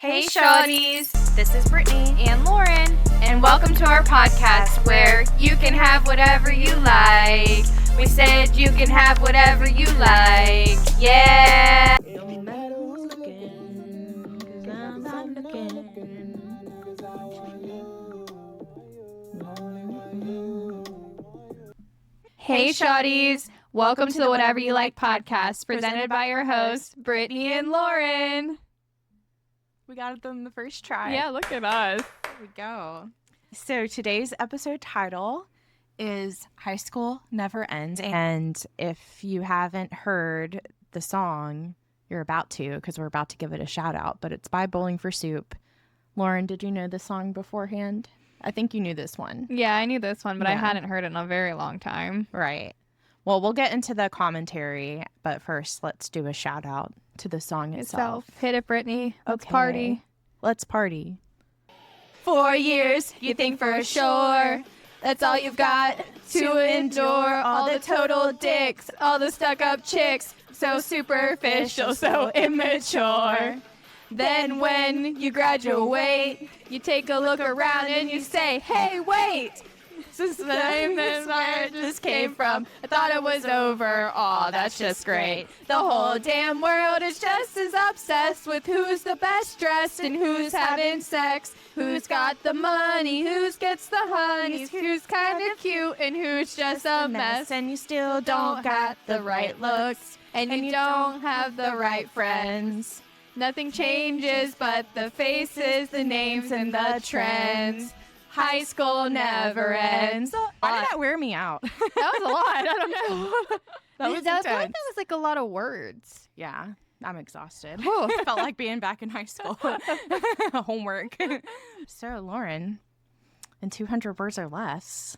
Hey Shawtys, this is Brittany and Lauren, and welcome to our podcast where you can have whatever you like. We said you can have whatever you like, yeah. No matter who's looking, 'cause I'm not looking. Hey Shawtys, welcome to the Whatever You Like podcast presented by your hosts, Brittany and Lauren. We got it on the first try. Yeah, look at us. There we go. So today's episode title is High School Never Ends. And if you haven't heard the song, you're about to, because we're about to give it a shout out. But it's by Bowling for Soup. Lauren, did you know this song beforehand? I think you knew this one. Yeah, I knew this one, but I Yeah. hadn't heard it in a very long time. Right. Well, we'll get into the commentary, but first let's do a shout out to the song itself. Hit it, Brittany. Let's Okay. party. Let's party. 4 years, you think for sure. That's all you've got to endure. All the total dicks, all the stuck-up chicks. So superficial, so immature. Then when you graduate, you take a look around and you say, hey, wait. Since the time that's where I just came from, I thought it was over. Aw, that's just great. The whole damn world is just as obsessed with who's the best dressed and who's having sex, who's got the money, who's gets the honeys, who's kind of cute and who's just a mess. And you still Don't got the right looks and you don't have the right friends. Nothing changes but the faces, the names, and the trends. High school never ends. Why did that wear me out? That was a lot. I don't know. That was I feel like intense. that was like a lot of words. Yeah, I'm exhausted. Whew. Felt like being back in high school. Homework. So, Lauren, in 200 words or less,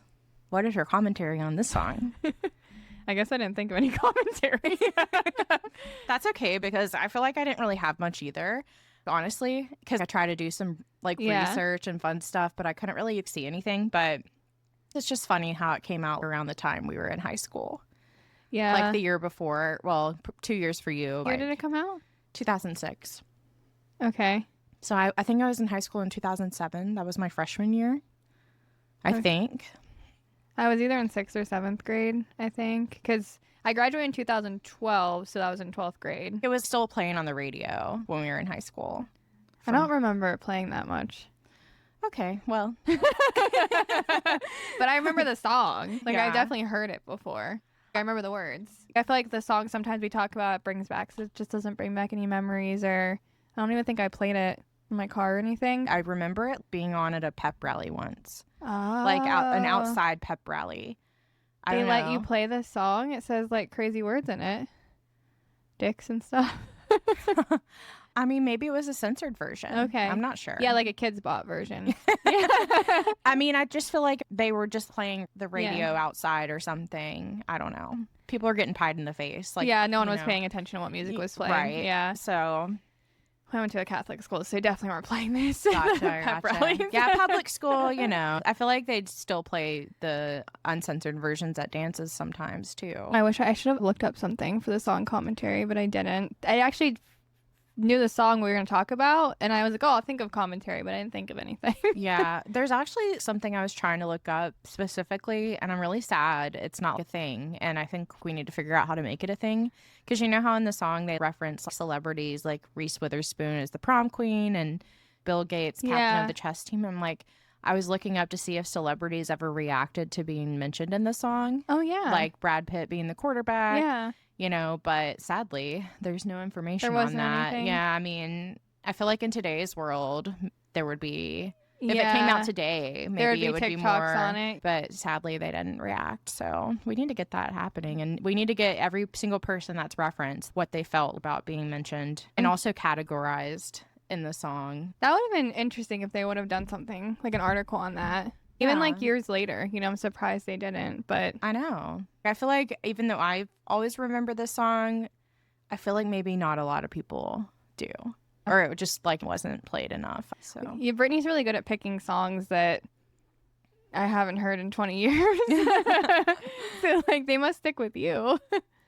what is your commentary on this song? I guess I didn't think of any commentary. That's okay, because I feel like I didn't really have much either, honestly, because I tried to do some research and fun stuff, but I couldn't really see anything. But it's just funny how it came out around the time we were in high school. Yeah. Like the year before, well, 2 years for you. Where did it come out? 2006. Okay. So I think I was in high school in 2007. That was my freshman year, I think. I was either in 6th or 7th grade, I think, because I graduated in 2012, so that was in 12th grade. It was still playing on the radio when we were in high school. I don't remember it playing that much. Okay, well. But I remember the song. Like, I Yeah. definitely heard it before. I remember the words. I feel like the song sometimes we talk about it brings back, so it just doesn't bring back any memories, or I don't even think I played it in my car or anything. I remember it being on at a pep rally once. Oh. Like an outside pep rally. I They don't let know. you play this song. It says like crazy words in it. Dicks and stuff. I mean, maybe it was a censored version. Okay. I'm not sure. Yeah, like a kids bot version. I mean, I just feel like they were just playing the radio outside or something. I don't know. People are getting pied in the face. Like, yeah, no one you was know. paying attention to what music was playing. Right. Yeah. So, I went to a Catholic school, so they definitely weren't playing this. gotcha. Pep rallies. Yeah, public school, you know. I feel like they'd still play the uncensored versions at dances sometimes, too. I wish I should have looked up something for the song commentary, but I didn't. I actually knew the song we were going to talk about, and I was like, oh, I'll think of commentary, but I didn't think of anything. Yeah, there's actually something I was trying to look up specifically, and I'm really sad it's not a thing, and I think we need to figure out how to make it a thing, because you know how in the song they reference celebrities like Reese Witherspoon as the prom queen and Bill Gates, captain of the chess team. I'm like, I was looking up to see if celebrities ever reacted to being mentioned in the song. Oh, yeah. Like Brad Pitt being the quarterback. Yeah. You know, but sadly, there's no information There on wasn't that. anything? Yeah, I mean, I feel like in today's world, there would be, if it came out today, There would maybe be it would be TikToks more. on it. But sadly, they didn't react. So we need to get that happening. And we need to get every single person that's referenced what they felt about being mentioned and also categorized in the song. That would have been interesting if they would have done something, like an article on that. Even Yeah. like years later, you know, I'm surprised they didn't, but I know. I feel like even though I always remember this song, I feel like maybe not a lot of people do. Or it just like wasn't played enough. So yeah, Brittany's really good at picking songs that I haven't heard in 20 years. So like they must stick with you.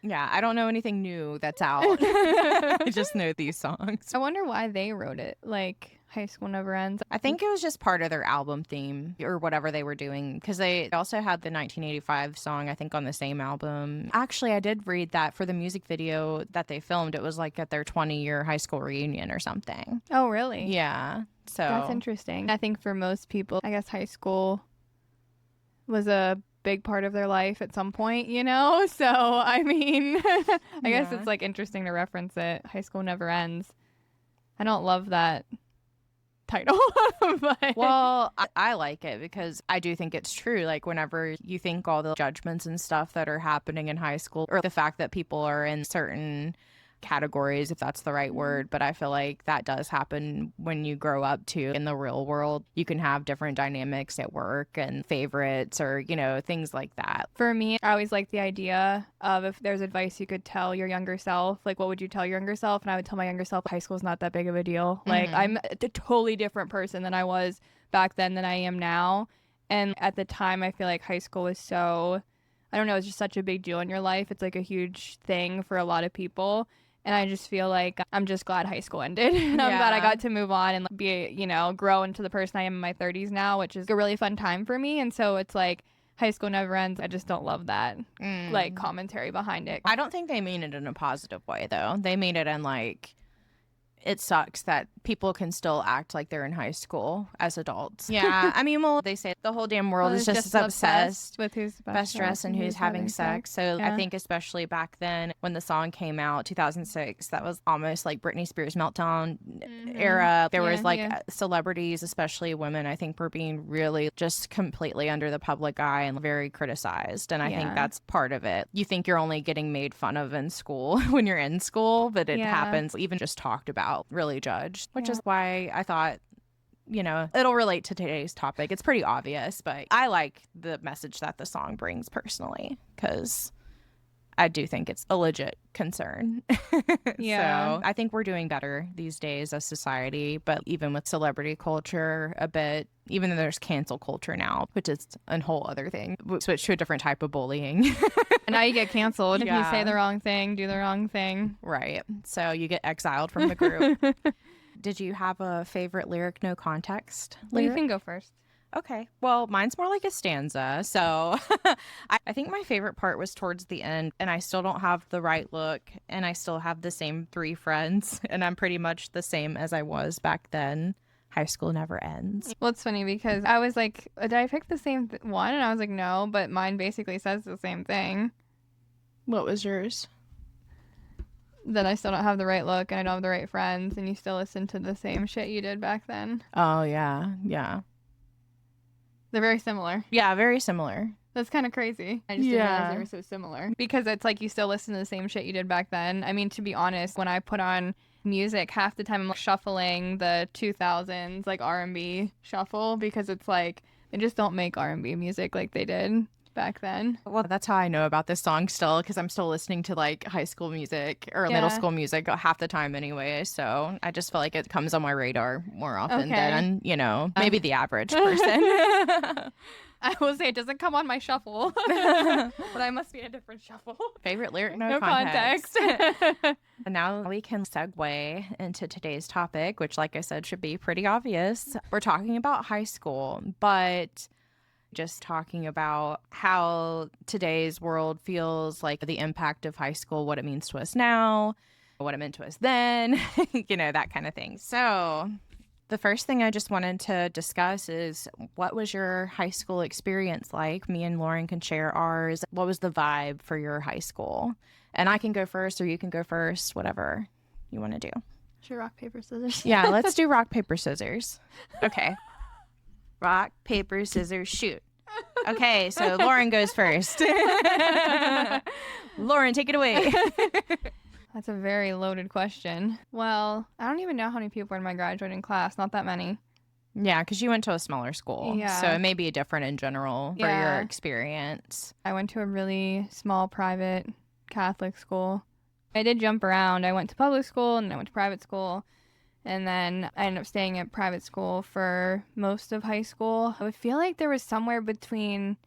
Yeah, I don't know anything new that's out. I just know these songs. I wonder why they wrote it, like High School Never Ends. I think it was just part of their album theme or whatever they were doing, because they also had the 1985 song, I think, on the same album. Actually, I did read that for the music video that they filmed, it was like at their 20-year high school reunion or something. Oh, really? Yeah. So That's interesting. I think for most people, I guess high school was a big part of their life at some point, you know? So, I mean, I guess it's like interesting to reference it. High School Never Ends. I don't love that title. But well, I like it because I do think it's true. Like, whenever you think all the judgments and stuff that are happening in high school, or the fact that people are in certain categories, if that's the right word, but I feel like that does happen when you grow up too. In the real world, you can have different dynamics at work and favorites, or, you know, things like that. For me, I always like the idea of, if there's advice you could tell your younger self, like, what would you tell your younger self? And I would tell my younger self, high school's not that big of a deal. Like, I'm a totally different person than I was back then than I am now. And at the time, I feel like high school was so, I don't know, it's just such a big deal in your life. It's like a huge thing for a lot of people. And I just feel like I'm just glad high school ended. And I'm glad I got to move on and be, you know, grow into the person I am in my 30s now, which is a really fun time for me. And so it's like, high school never ends. I just don't love that, like, commentary behind it. I don't think they mean it in a positive way, though. They mean it in, like, it sucks that people can still act like they're in high school as adults. Yeah. I mean, well, they say the whole damn world is just obsessed with who's best dressed and who's having sex. So Yeah. I think especially back then when the song came out, 2006, that was almost like Britney Spears meltdown era. There was like celebrities, especially women, I think were being really just completely under the public eye and very criticized. And I think that's part of it. You think you're only getting made fun of in school when you're in school, but it happens even just talked about, really judged, which is why I thought, you know, it'll relate to today's topic. It's pretty obvious, but I like the message that the song brings personally, because I do think it's a legit concern. So I think we're doing better these days as society, but even with celebrity culture a bit, even though there's cancel culture now, which is a whole other thing, we switch to a different type of bullying. And now you get canceled if you say the wrong thing, do the wrong thing. Right. So you get exiled from the group. Did you have a favorite lyric, no context? Well, you can go first. Okay. Well, mine's more like a stanza. So I think my favorite part was towards the end, and I still don't have the right look, and I still have the same 3 friends, and I'm pretty much the same as I was back then. High school never ends. Well, it's funny because I was like, did I pick the same one? And I was like, no, but mine basically says the same thing. What was yours? That I still don't have the right look and I don't have the right friends, and you still listen to the same shit you did back then. Oh, yeah. Yeah. They're very similar. Yeah, very similar. That's kind of crazy. I just didn't realize they were so similar. Because it's like you still listen to the same shit you did back then. I mean, to be honest, when I put on music, half the time I'm like shuffling the 2000s, like R&B shuffle, because it's like they just don't make R&B music like they did back then. Well, that's how I know about this song still, because I'm still listening to like high school music or middle school music half the time anyway. So I just feel like it comes on my radar more often than, you know, maybe the average person. I will say it doesn't come on my shuffle, but I must be in a different shuffle. Favorite lyric, no context. And now we can segue into today's topic, which, like I said, should be pretty obvious. We're talking about high school, but just talking about how today's world feels, like the impact of high school, what it means to us now, what it meant to us then, you know, that kind of thing. So the first thing I just wanted to discuss is, what was your high school experience like? Me and Lauren can share ours. What was the vibe for your high school? And I can go first, or you can go first, whatever you want to do. Should rock, paper, scissors? Yeah, let's do rock, paper, scissors. Okay. Rock, paper, scissors, shoot. Okay, so Lauren goes first. Lauren, take it away. That's a very loaded question. Well, I don't even know how many people were in my graduating class. Not that many. Yeah, because you went to a smaller school. Yeah. So it may be different in general for your experience. I went to a really small private Catholic school. I did jump around. I went to public school and I went to private school. And then I ended up staying at private school for most of high school. I would feel like there was somewhere between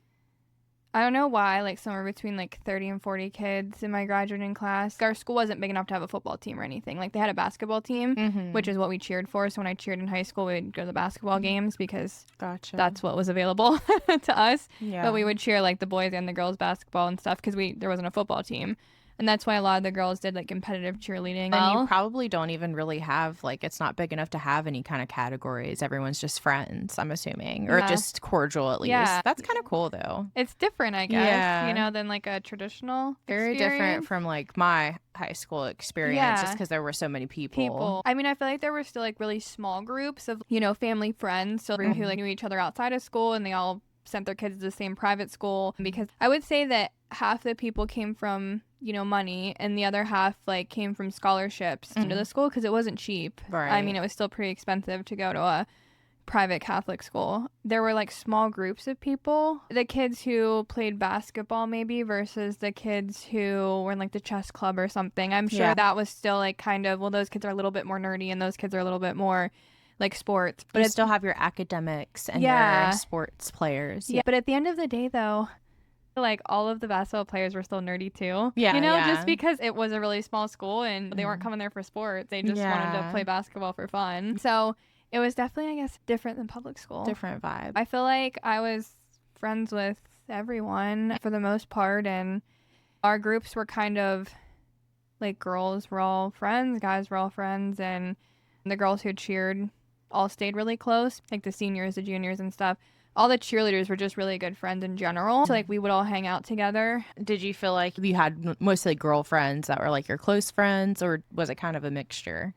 I don't know why, like somewhere between like 30 and 40 kids in my graduating class. Our school wasn't big enough to have a football team or anything. Like they had a basketball team, which is what we cheered for. So when I cheered in high school, we'd go to the basketball games because that's what was available to us. Yeah. But we would cheer like the boys and the girls basketball and stuff because there wasn't a football team. And that's why a lot of the girls did like competitive cheerleading. And you probably don't even really have, like, it's not big enough to have any kind of categories. Everyone's just friends, I'm assuming, or just cordial at least. Yeah. That's kind of cool, though. It's different, I guess, than like a traditional Very experience. different from like my high school experience just because there were so many people. I mean, I feel like there were still like really small groups of, family friends. So who like knew each other outside of school and they all sent their kids to the same private school. Because I would say that half the people came from money and the other half like came from scholarships into the school because it wasn't cheap. Right. I mean, it was still pretty expensive to go to a private Catholic school. There were like small groups of people, the kids who played basketball maybe versus the kids who were in like the chess club or something. I'm sure that was still like kind of, well, those kids are a little bit more nerdy and those kids are a little bit more like sports, but you still have your academics and your sports players. But at the end of the day though, like all of the basketball players were still nerdy too. Just because it was a really small school and they weren't coming there for sports. They just wanted to play basketball for fun. So it was definitely, I guess, different than public school. Different vibe. I feel like I was friends with everyone for the most part, and our groups were kind of like girls were all friends, guys were all friends, and the girls who cheered all stayed really close, like the seniors, the juniors and stuff. All the cheerleaders were just really good friends in general. So like we would all hang out together. Did you feel like you had mostly girlfriends that were like your close friends, or was it kind of a mixture?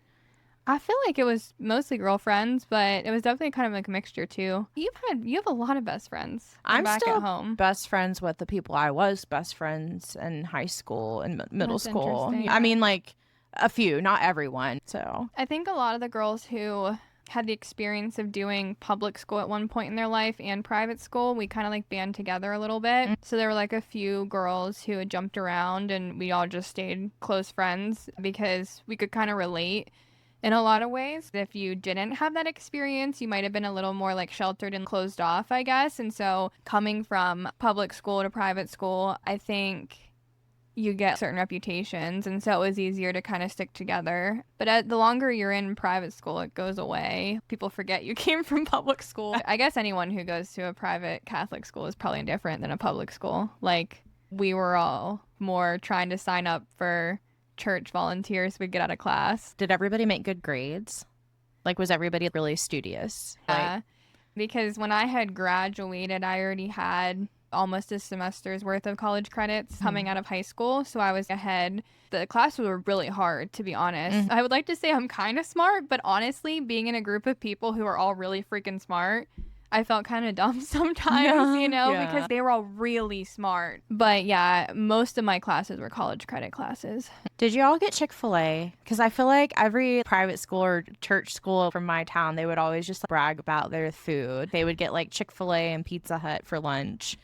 I feel like it was mostly girlfriends, but it was definitely kind of like a mixture too. You have a lot of best friends. I'm back still at home. Best friends with the people I was best friends in high school and middle That's school. interesting. I mean, like a few, not everyone. So I think a lot of the girls who had the experience of doing public school at one point in their life and private school, we kind of like band together a little bit. So there were like a few girls who had jumped around and we all just stayed close friends because we could kind of relate in a lot of ways. If you didn't have that experience, you might have been a little more like sheltered and closed off, I guess. And so coming from public school to private school, I think you get certain reputations, and so it was easier to kind of stick together. But the longer you're in private school, it goes away. People forget you came from public school. I guess anyone who goes to a private Catholic school is probably different than a public school. Like, we were all more trying to sign up for church volunteers so we'd get out of class. Did everybody make good grades? Like, was everybody really studious? Yeah, because when I had graduated, I already had almost a semester's worth of college credits coming out of high school, so I was ahead. The classes were really hard, to be honest. I would like to say I'm kind of smart, but honestly, being in a group of people who are all really freaking smart, I felt kind of dumb sometimes, because they were all really smart. But yeah, most of my classes were college credit classes. Did you all get Chick-fil-A? Because I feel like every private school or church school from my town, they would always just brag about their food. They would get like Chick-fil-A and Pizza Hut for lunch,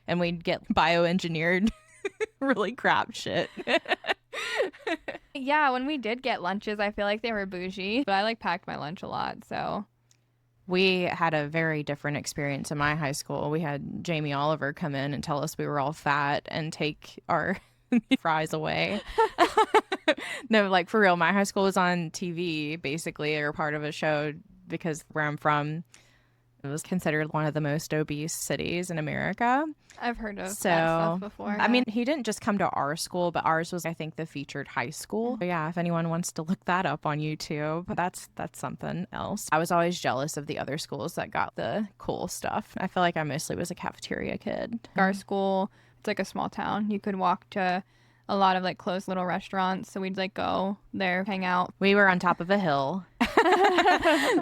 and we'd get bioengineered really crap shit. Yeah, when we did get lunches, I feel like they were bougie, but I like packed my lunch a lot, so. We had a very different experience in my high school. We had Jamie Oliver come in and tell us we were all fat and take our fries away. No, like for real, my high school was on TV basically, or part of a show, because where I'm from, it was considered one of the most obese cities in America. I've heard of that stuff before. I mean, he didn't just come to our school, but ours was, I think, the featured high school. So yeah, if anyone wants to look that up on YouTube, that's something else. I was always jealous of the other schools that got the cool stuff. I feel like I mostly was a cafeteria kid. Our school, it's like a small town. You could walk to a lot of like closed little restaurants, so we'd like go there, hang out. We were on top of a hill.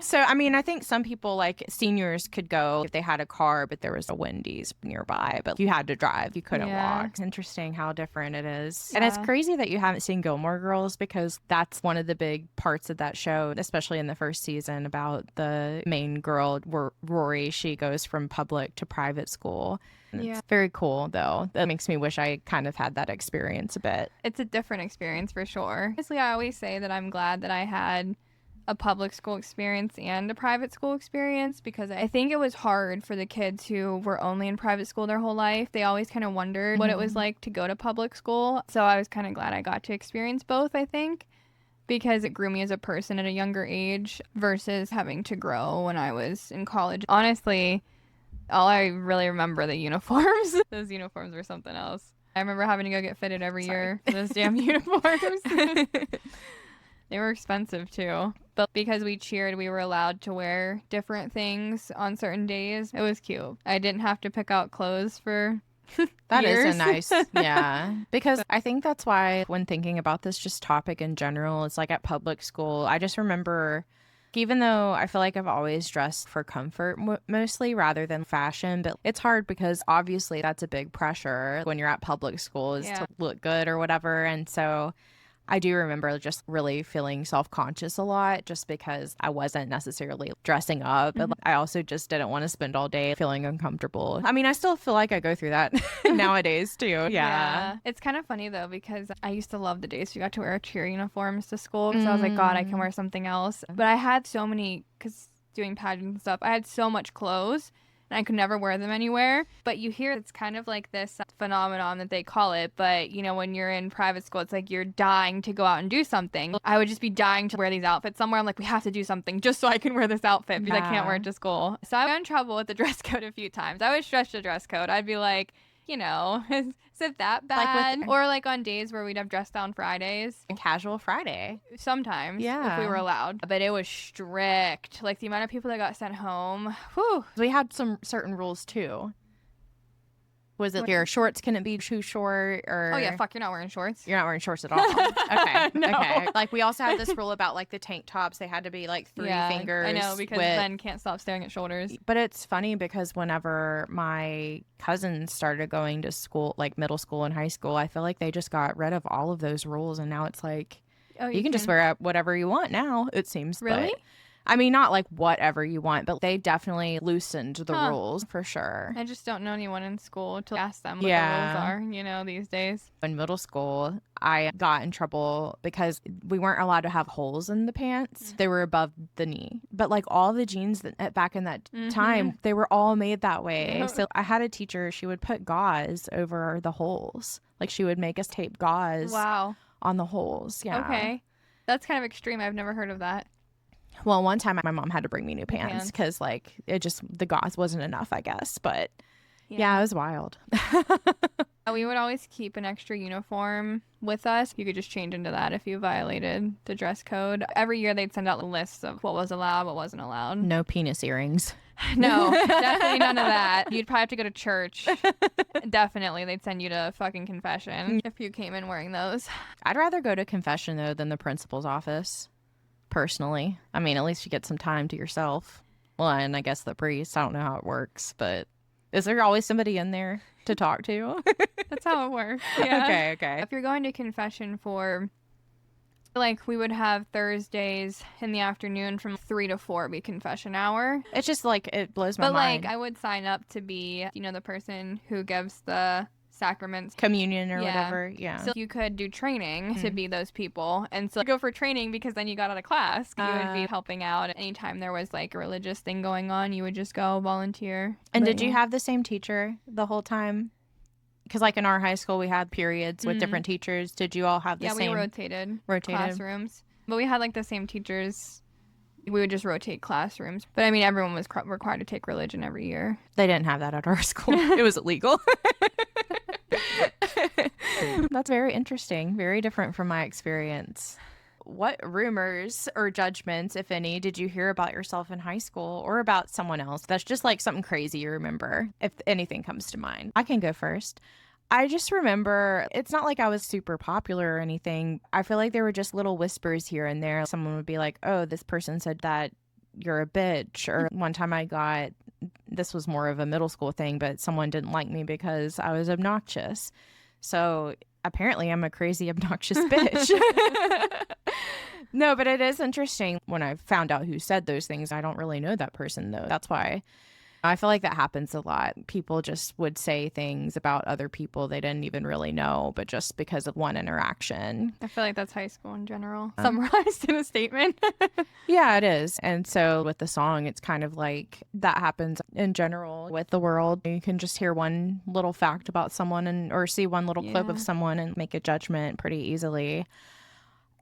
So I mean, I think some people, like seniors, could go if they had a car, but there was a Wendy's nearby, but you had to drive, you couldn't walk. It's interesting how different it is. And it's crazy that you haven't seen Gilmore Girls, because that's one of the big parts of that show, especially in the first season, about the main girl, Rory. She goes from public to private school. It's very cool, though. That makes me wish I kind of had that experience a bit. It's a different experience for sure. Honestly, I always say that I'm glad that I had a public school experience and a private school experience, because I think it was hard for the kids who were only in private school their whole life. They always kind of wondered what it was like to go to public school. So I was kind of glad I got to experience both, I think, because it grew me as a person at a younger age versus having to grow when I was in college. Honestly, all I really remember are the uniforms. Those uniforms were something else. I remember having to go get fitted every year for those damn uniforms. They were expensive too. But because we cheered, we were allowed to wear different things on certain days. It was cute. I didn't have to pick out clothes for That years. is a nice, yeah. Because I think that's why when thinking about this just topic in general, it's like at public school, I just remember, even though I feel like I've always dressed for comfort mostly rather than fashion, but it's hard because obviously that's a big pressure when you're at public school is to look good or whatever. And so I do remember just really feeling self-conscious a lot just because I wasn't necessarily dressing up. But I also just didn't want to spend all day feeling uncomfortable. I mean, I still feel like I go through that nowadays too. Yeah. It's kind of funny though, because I used to love the days we got to wear cheer uniforms to school, because I was like, God, I can wear something else. But I had so many, because doing pageants and stuff, I had so much clothes and I could never wear them anywhere. But you hear it's kind of like this phenomenon that they call it. But, you know, when you're in private school, it's like you're dying to go out and do something. I would just be dying to wear these outfits somewhere. I'm like, we have to do something just so I can wear this outfit because I can't wear it to school. So I got in trouble with the dress code a few times. I would stretch the dress code. I'd be like, you know, is it that bad? Or like on days where we'd have dress down Fridays. A casual Friday. Sometimes, Yeah. if we were allowed. But it was strict. Like the amount of people that got sent home. Whew. We had some certain rules too. Was it your shorts couldn't be too short or... Oh, yeah, fuck, you're not wearing shorts. You're not wearing shorts at all. Okay. No. Okay. Like we also had this rule about like the tank tops. They had to be like 3 fingers. I know, because then can't stop staring at shoulders. But it's funny because whenever my cousins started going to school, like middle school and high school, I feel like they just got rid of all of those rules. And now it's like, you can just wear whatever you want now, it seems. Really? But, I mean, not like whatever you want, but they definitely loosened the rules for sure. I just don't know anyone in school to ask them what the rules are, you know, these days. In middle school, I got in trouble because we weren't allowed to have holes in the pants. They were above the knee. But like all the jeans that back in that time, they were all made that way. So I had a teacher, she would put gauze over the holes. Like she would make us tape gauze on the holes. Yeah. Okay. That's kind of extreme. I've never heard of that. Well, one time my mom had to bring me new pants because like the gauze wasn't enough, I guess. But yeah, it was wild. We would always keep an extra uniform with us. You could just change into that if you violated the dress code. Every year they'd send out lists of what was allowed, what wasn't allowed. No penis earrings. No, definitely none of that. You'd probably have to go to church. Definitely. They'd send you to fucking confession if you came in wearing those. I'd rather go to confession, though, than the principal's office. Personally. I mean, at least you get some time to yourself. Well, and I guess the priest. I don't know how it works, but is there always somebody in there to talk to? That's how it works. Yeah. Okay. If you're going to confession for, like, we would have Thursdays in the afternoon from 3 to 4 be confession hour. It's just like, it blows my mind. But, like, I would sign up to be, you know, the person who gives the sacraments, communion or whatever. So you could do training to be those people, and so go for training because then you got out of class. You would be helping out anytime there was like a religious thing going on. You would just go volunteer. And did you have the same teacher the whole time? Because like in our high school we had periods with different teachers. Did you all have the same? Yeah, we rotated classrooms, but we had like the same teachers. We would just rotate classrooms. But I mean, everyone was required to take religion every year. They didn't have that at our school. It was illegal. That's very interesting. Very different from my experience. What rumors or judgments, if any, did you hear about yourself in high school or about someone else? That's just like something crazy you remember, if anything comes to mind. I can go first. I just remember, it's not like I was super popular or anything. I feel like there were just little whispers here and there. Someone would be like, oh, this person said that you're a bitch. Or one time this was more of a middle school thing, but someone didn't like me because I was obnoxious. So apparently I'm a crazy, obnoxious bitch. No, but it is interesting when I found out who said those things. I don't really know that person, though. That's why I feel like that happens a lot. People just would say things about other people they didn't even really know, but just because of one interaction. I feel like that's high school in general, summarized in a statement. Yeah, it is. And so with the song, it's kind of like that happens in general with the world. You can just hear one little fact about someone or see one little clip of someone and make a judgment pretty easily.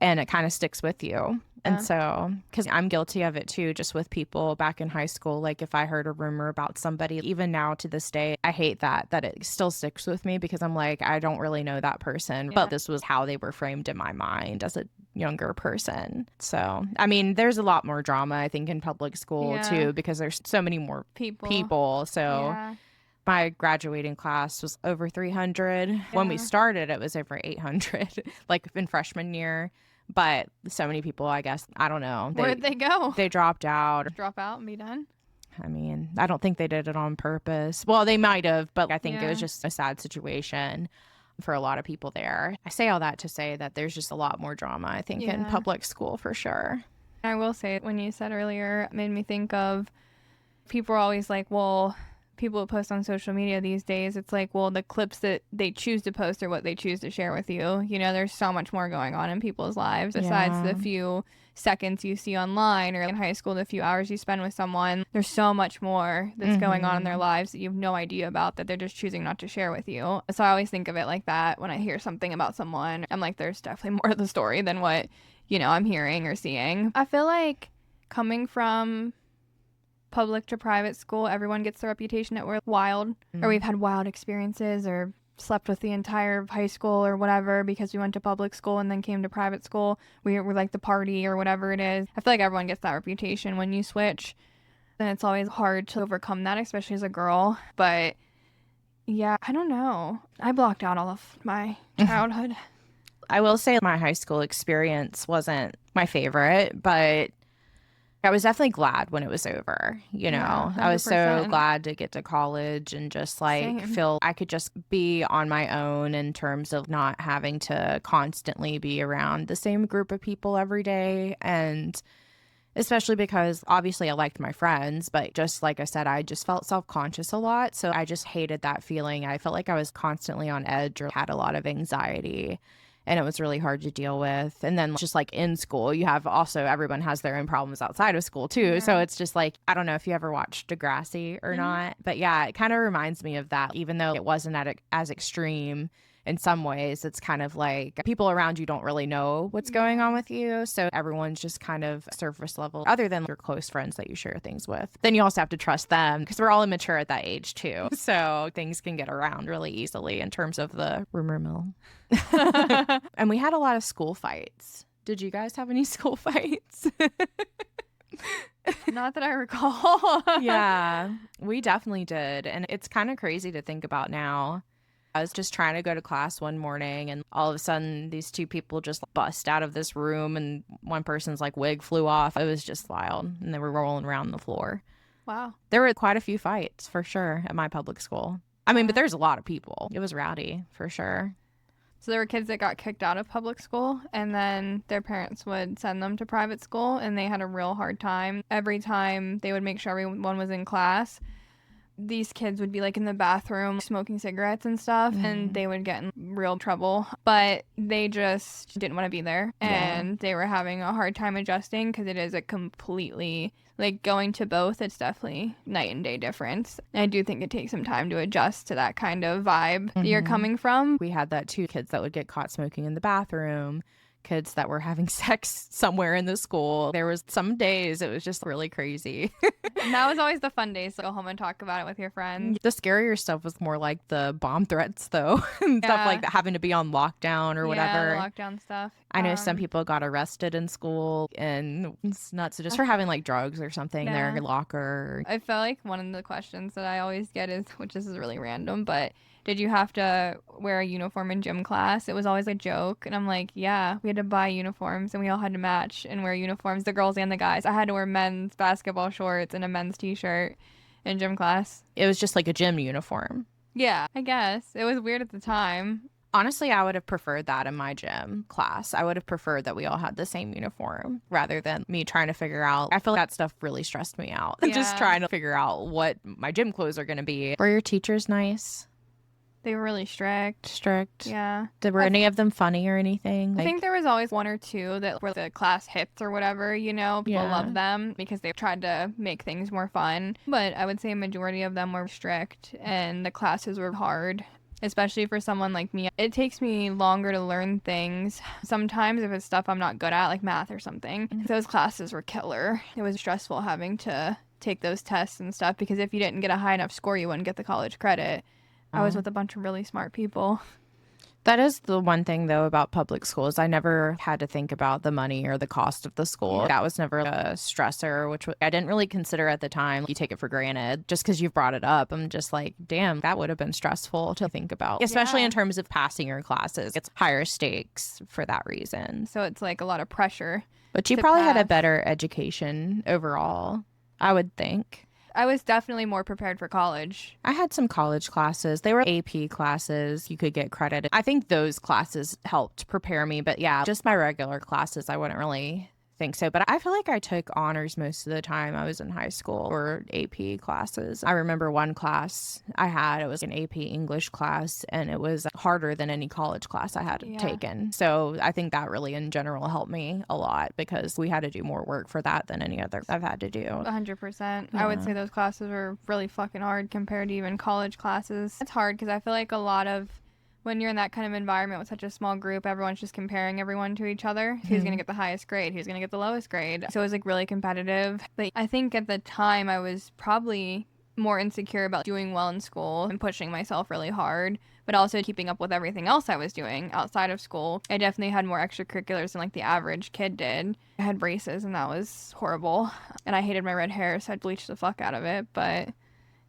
And it kind of sticks with you. And so, because I'm guilty of it too, just with people back in high school. Like if I heard a rumor about somebody, even now to this day, I hate that it still sticks with me because I'm like, I don't really know that person, but this was how they were framed in my mind as a younger person. So, I mean, there's a lot more drama, I think, in public school too, because there's so many more people. So my graduating class was over 300. When we started, it was over 800, like in freshman year. But so many people, I guess, I don't know. Where'd they go? They dropped out. Drop out and be done? I mean, I don't think they did it on purpose. Well, they might have, but I think it was just a sad situation for a lot of people there. I say all that to say that there's just a lot more drama, I think, in public school for sure. I will say, when you said earlier, it made me think of people are always like, well, people who post on social media these days, it's like, well, the clips that they choose to post are what they choose to share with you. You know, there's so much more going on in people's lives besides the few seconds you see online, or in high school, the few hours you spend with someone. There's so much more that's going on in their lives that you have no idea about, that they're just choosing not to share with you. So I always think of it like that when I hear something about someone. I'm like, there's definitely more to the story than what, you know, I'm hearing or seeing. I feel like coming from public to private school, everyone gets the reputation that we're wild, or we've had wild experiences, or slept with the entire high school or whatever because we went to public school and then came to private school. We were like the party or whatever it is. I feel like everyone gets that reputation when you switch, and it's always hard to overcome that, especially as a girl. But yeah, I don't know. I blocked out all of my childhood. I will say my high school experience wasn't my favorite, but I was definitely glad when it was over, you know. Yeah, I was so 100%. glad to get to college and just like feel I could just be on my own in terms of not having to constantly be around the same group of people every day. And especially because obviously I liked my friends, but just like I said, I just felt self-conscious a lot. So I just hated that feeling. I felt like I was constantly on edge or had a lot of anxiety. And it was really hard to deal with. And then just like in school, you have also, everyone has their own problems outside of school too. Yeah. So it's just like, I don't know if you ever watched Degrassi or not, but yeah, it kind of reminds me of that, even though it wasn't as extreme in some ways. It's kind of like people around you don't really know what's going on with you. So everyone's just kind of surface level, other than your close friends that you share things with. Then you also have to trust them because we're all immature at that age too. So things can get around really easily in terms of the rumor mill. And we had a lot of school fights. Did you guys have any school fights? Not that I recall. Yeah, we definitely did. And it's kind of crazy to think about now. I was just trying to go to class one morning and all of a sudden these two people just bust out of this room and one person's like wig flew off. It was just wild and they were rolling around the floor. Wow. There were quite a few fights for sure at my public school. I mean, but there's a lot of people. It was rowdy for sure. So there were kids that got kicked out of public school and then their parents would send them to private school and they had a real hard time. Every time they would make sure everyone was in class, these kids would be like in the bathroom smoking cigarettes and stuff and they would get in real trouble, but they just didn't want to be there and they were having a hard time adjusting because it is a completely, like going to both, it's definitely night and day difference. I do think it takes some time to adjust to that kind of vibe that you're coming from. We had that too, kids that would get caught smoking in the bathroom, kids that were having sex somewhere in the school. There was some days it was just really crazy. And that was always the fun days to go home and talk about it with your friends. The scarier stuff was more like the bomb threats though, and stuff like that, having to be on lockdown or whatever. Yeah, lockdown stuff. I know some people got arrested in school and it's nuts just for having like drugs or something in their locker. I feel like one of the questions that I always get is, which this is really random, but did you have to wear a uniform in gym class? It was always a joke. And I'm like, yeah, we had to buy uniforms and we all had to match and wear uniforms, the girls and the guys. I had to wear men's basketball shorts and a men's t-shirt in gym class. It was just like a gym uniform. Yeah, I guess. It was weird at the time. Honestly, I would have preferred that in my gym class. I would have preferred that we all had the same uniform rather than me trying to figure out. I feel like that stuff really stressed me out. Yeah. Just trying to figure out what my gym clothes are going to be. Were your teachers nice? They were really strict. Strict? Yeah. Were any of them funny or anything? I think there was always one or two that were the class hits or whatever, you know. People loved them because they tried to make things more fun. But I would say a majority of them were strict and the classes were hard. Especially for someone like me. It takes me longer to learn things. Sometimes if it's stuff I'm not good at, like math or something, those classes were killer. It was stressful having to take those tests and stuff because if you didn't get a high enough score, you wouldn't get the college credit. I was with a bunch of really smart people. That is the one thing, though, about public schools. I never had to think about the money or the cost of the school. Yeah. That was never a stressor, which I didn't really consider at the time. You take it for granted just because you've brought it up. I'm just like, damn, that would have been stressful to think about, especially in terms of passing your classes. It's higher stakes for that reason. So it's like a lot of pressure. But you probably had a better education overall, I would think. I was definitely more prepared for college. I had some college classes. They were AP classes. You could get credit. I think those classes helped prepare me. But yeah, just my regular classes, I wouldn't really think so. But I feel like I took honors most of the time I was in high school or AP classes. I remember one class I had, it was an AP English class, and it was harder than any college class I had taken. So I think that really in general helped me a lot because we had to do more work for that than any other I've had to do. 100%. I would say those classes were really fucking hard compared to even college classes. It's hard because I feel like a lot of when you're in that kind of environment with such a small group, everyone's just comparing everyone to each other. Who's going to get the highest grade? Who's going to get the lowest grade? So it was like really competitive. But I think at the time I was probably more insecure about doing well in school and pushing myself really hard, but also keeping up with everything else I was doing outside of school. I definitely had more extracurriculars than like the average kid did. I had braces and that was horrible. And I hated my red hair, so I bleached the fuck out of it. But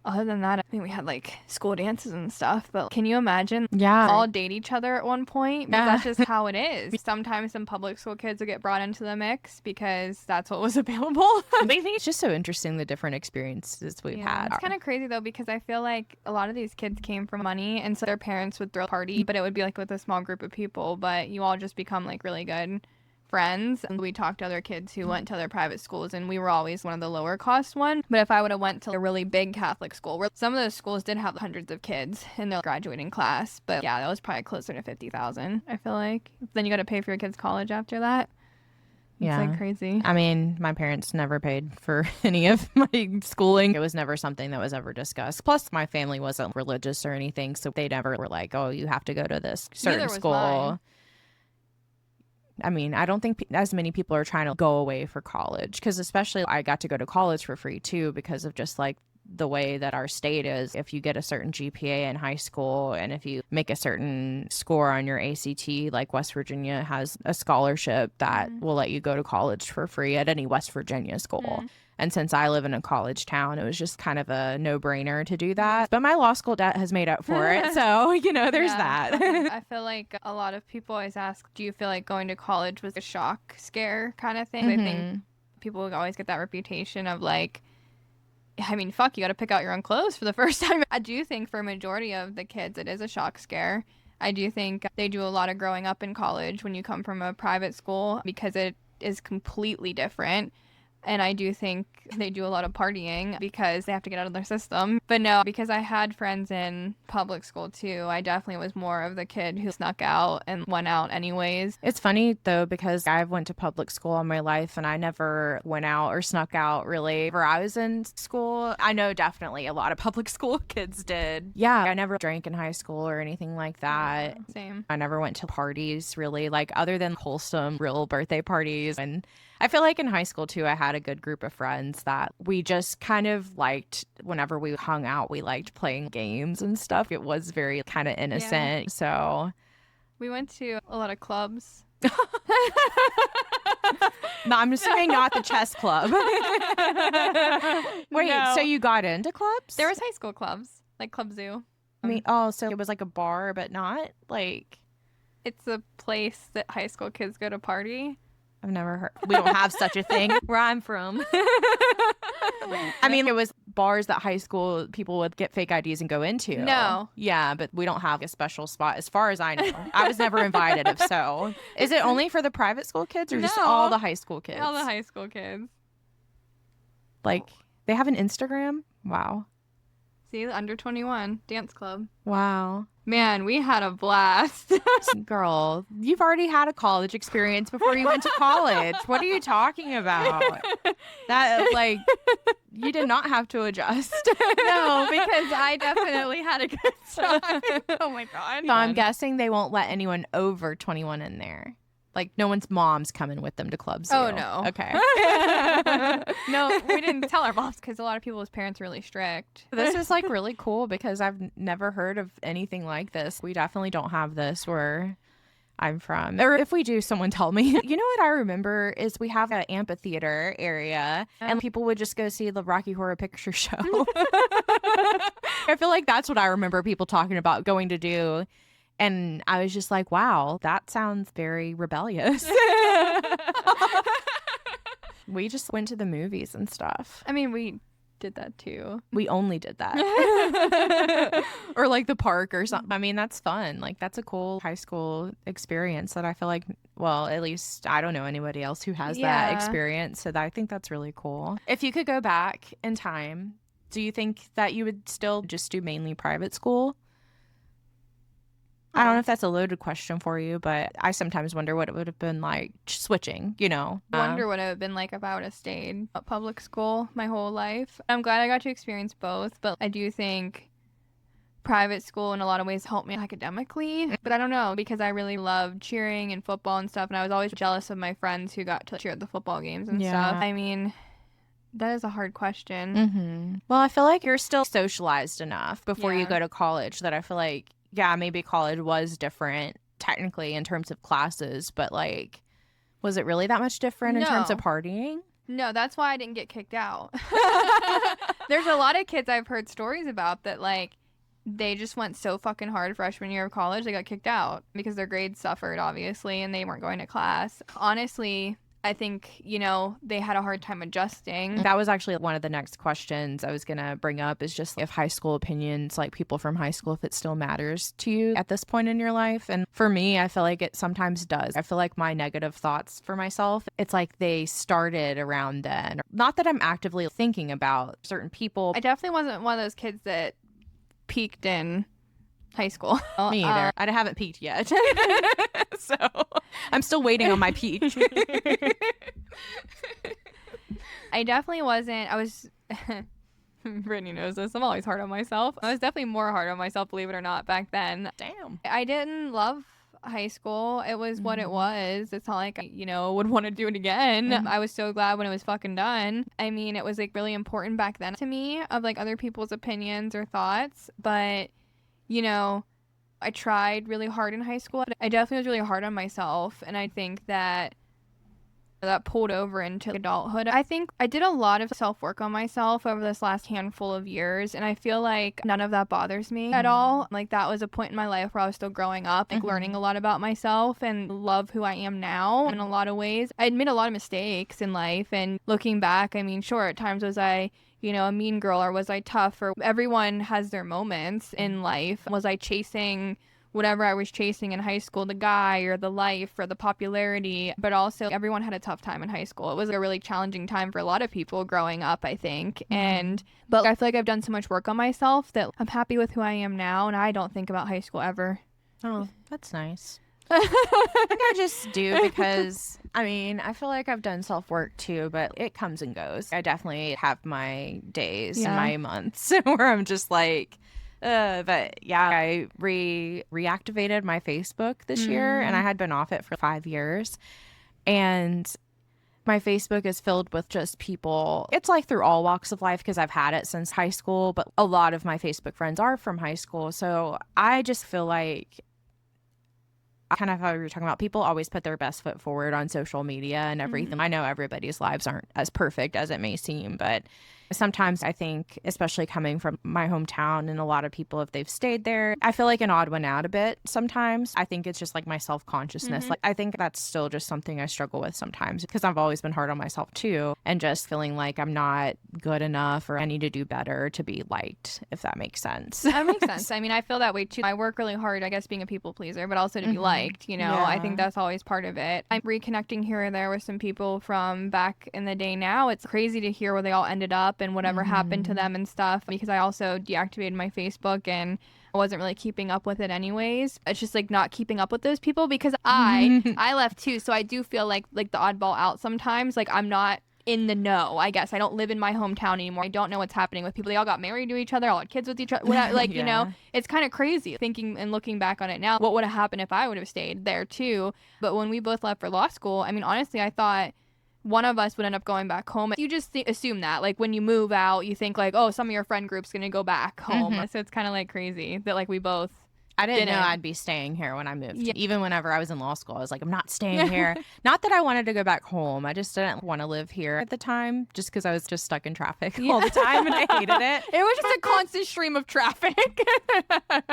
other than that, I think we had like school dances and stuff, but can you imagine all date each other at one point? But that's just how it is. Sometimes some public school kids will get brought into the mix because that's what was available. I think it's just so interesting the different experiences we've had. It's kind of crazy though because I feel like a lot of these kids came from money and so their parents would throw a party, but it would be like with a small group of people, but you all just become like really good friends. And we talked to other kids who went to other private schools and we were always one of the lower cost one. But if I would have went to a really big Catholic school where some of those schools did have hundreds of kids in their graduating class, but yeah, that was probably closer to 50,000, I feel like. Then you got to pay for your kids' college after that. It's like crazy. I mean, my parents never paid for any of my schooling. It was never something that was ever discussed. Plus, my family wasn't religious or anything, so they never were like, oh, you have to go to this certain school. Mine. I mean, I don't think as many people are trying to go away for college because especially I got to go to college for free too because of just like the way that our state is. If you get a certain GPA in high school and if you make a certain score on your ACT, like West Virginia has a scholarship that will let you go to college for free at any West Virginia school. And since I live in a college town, it was just kind of a no-brainer to do that. But my law school debt has made up for it. So, you know, there's that. I feel like a lot of people always ask, do you feel like going to college was a shock scare kind of thing? I think people always get that reputation of like, I mean, fuck, you got to pick out your own clothes for the first time. I do think for a majority of the kids, it is a shock scare. I do think they do a lot of growing up in college when you come from a private school because it is completely different. And I do think they do a lot of partying because they have to get out of their system. But no, because I had friends in public school too, I definitely was more of the kid who snuck out and went out anyways. It's funny though, because I went to public school all my life and I never went out or snuck out really. Whenever I was in school, I know definitely a lot of public school kids did. Yeah, I never drank in high school or anything like that. Yeah, same. I never went to parties really, like other than wholesome real birthday parties. And I feel like in high school too, I had a good group of friends that we just kind of liked, whenever we hung out, we liked playing games and stuff. It was very kind of innocent. Yeah. So we went to a lot of clubs. No, I'm assuming not the chess club. Wait, no. So you got into clubs? There was high school clubs, like Club Zoo. I mean, so it was like a bar, but not like... It's a place that high school kids go to party. I've never heard. We don't have such a thing where I'm from. I mean, it was bars that high school people would get fake IDs and go into. No. Yeah, but we don't have a special spot as far as I know. I was never invited, if so. Is it only for the private school kids or just No. all the high school kids? All the high school kids. Like, they have an Instagram? Wow. See, the under 21 dance club. Wow. Man, we had a blast. Girl, you've already had a college experience before you went to college. What are you talking about? That, like, you did not have to adjust. No, because I definitely had a good time. Oh my God. So I'm guessing they won't let anyone over 21 in there. Like, no one's mom's coming with them to clubs. Oh, no. Okay. No, we didn't tell our moms because a lot of people's parents are really strict. This is, like, really cool because I've never heard of anything like this. We definitely don't have this where I'm from. Or if we do, someone tell me. You know what I remember is we have an amphitheater area and people would just go see the Rocky Horror Picture Show. I feel like that's what I remember people talking about going to do. And I was just like, wow, that sounds very rebellious. We just went to the movies and stuff. I mean, we did that too. We only did that. Or like the park or something. I mean, that's fun. Like, that's a cool high school experience that I feel like, well, at least I don't know anybody else who has that experience. So I think that's really cool. If you could go back in time, do you think that you would still just do mainly private school? I don't know if that's a loaded question for you, but I sometimes wonder what it would have been like switching, you know. Wonder what it would have been like if I would have stayed at public school my whole life. I'm glad I got to experience both, but I do think private school in a lot of ways helped me academically. But I don't know, because I really loved cheering and football and stuff, and I was always jealous of my friends who got to cheer at the football games and stuff. I mean, that is a hard question. Mm-hmm. Well, I feel like you're still socialized enough before you go to college that I feel like, yeah, maybe college was different technically in terms of classes, but like, was it really that much different in terms of partying? No, that's why I didn't get kicked out. There's a lot of kids I've heard stories about that, like, they just went so fucking hard freshman year of college, they got kicked out because their grades suffered, obviously, and they weren't going to class. Honestly, I think, you know, they had a hard time adjusting. That was actually one of the next questions I was going to bring up, is just if high school opinions, like people from high school, if it still matters to you at this point in your life. And for me, I feel like it sometimes does. I feel like my negative thoughts for myself, it's like they started around then. Not that I'm actively thinking about certain people. I definitely wasn't one of those kids that peaked in high school. Me either. I haven't peaked yet. So I'm still waiting on my peak. I definitely wasn't. I was Brittany knows this. I'm always hard on myself. I was definitely more hard on myself, believe it or not, back then. Damn. I didn't love high school. It was what it was. It's not like I, you know, would want to do it again. I was so glad when it was fucking done. I mean, it was like really important back then to me of like other people's opinions or thoughts, but you know, I tried really hard in high school. I definitely was really hard on myself, and I think that pulled over into adulthood. I think I did a lot of self-work on myself over this last handful of years, and I feel like none of that bothers me at all. Like, that was a point in my life where I was still growing up, like learning a lot about myself and love who I am now in a lot of ways. I made a lot of mistakes in life, and looking back, I mean, sure, at times was I, you know, a mean girl, or was I tough, or everyone has their moments in life. Was I chasing whatever I was chasing in high school, the guy or the life or the popularity? But also everyone had a tough time in high school. It was a really challenging time for a lot of people growing up, I think. But I feel like I've done so much work on myself that I'm happy with who I am now, and I don't think about high school ever. Oh, that's nice. I think I just do because, I mean, I feel like I've done self-work too, but it comes and goes. I definitely have my days and my months where I'm just like, but yeah, I reactivated my Facebook this year, and I had been off it for 5 years. And my Facebook is filled with just people. It's like through all walks of life because I've had it since high school, but a lot of my Facebook friends are from high school. So I just feel like, kind of how we were talking about, people always put their best foot forward on social media and everything. I know everybody's lives aren't as perfect as it may seem, but Sometimes I think, especially coming from my hometown and a lot of people, if they've stayed there, I feel like an odd one out a bit sometimes. I think it's just like my self-consciousness. Like I think that's still just something I struggle with sometimes because I've always been hard on myself too. And just feeling like I'm not good enough or I need to do better to be liked, if that makes sense. That makes sense. I mean, I feel that way too. I work really hard, I guess, being a people pleaser, but also to be liked, you know. Yeah. I think that's always part of it. I'm reconnecting here or there with some people from back in the day now. It's crazy to hear where they all ended up and whatever happened to them and stuff, because I also deactivated my Facebook and I wasn't really keeping up with it anyways. It's just like not keeping up with those people because I left too, so I do feel like the oddball out sometimes. Like I'm not in the know, I guess. I don't live in my hometown anymore. I don't know what's happening with people. They all got married to each other, all had kids with each other. Like, you know, it's kind of crazy thinking and looking back on it now. What would have happened if I would have stayed there too? But when we both left for law school, I mean, honestly, I thought one of us would end up going back home. You just assume that. Like when you move out, you think like, oh, some of your friend group's going to go back home. So it's kind of like crazy that like we both I didn't know I'd be staying here when I moved. Yeah. Even whenever I was in law school, I was like, I'm not staying here. Not that I wanted to go back home. I just didn't want to live here at the time just because I was just stuck in traffic all the time and I hated it. It was just a constant stream of traffic.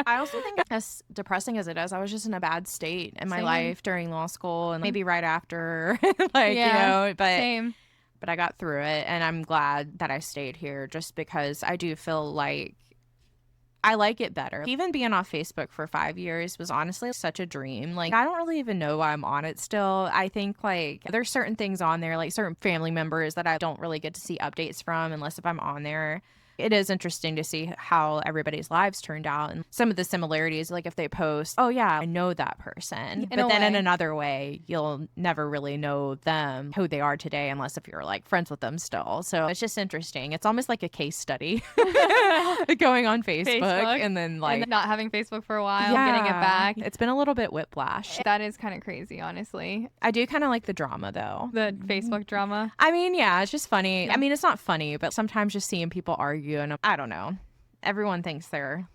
I also think as depressing as it is, I was just in a bad state in my life during law school and maybe right after, like, you know, but I got through it and I'm glad that I stayed here just because I do feel like I like it better. Even being off Facebook for 5 years was honestly such a dream. Like, I don't really even know why I'm on it still. I think, like, there's certain things on there, like certain family members that I don't really get to see updates from unless if I'm on there. It is interesting to see how everybody's lives turned out and some of the similarities, like if they post, oh yeah, I know that person. But then in another way, you'll never really know them, who they are today, unless if you're like friends with them still. So it's just interesting. It's almost like a case study going on Facebook and then like and not having Facebook for a while, getting it back. It's been a little bit whiplash. That is kind of crazy, honestly. I do kind of like the drama though. The Facebook drama. I mean, yeah, it's just funny. I mean, it's not funny, but sometimes just seeing people argue and I don't know. Everyone thinks they're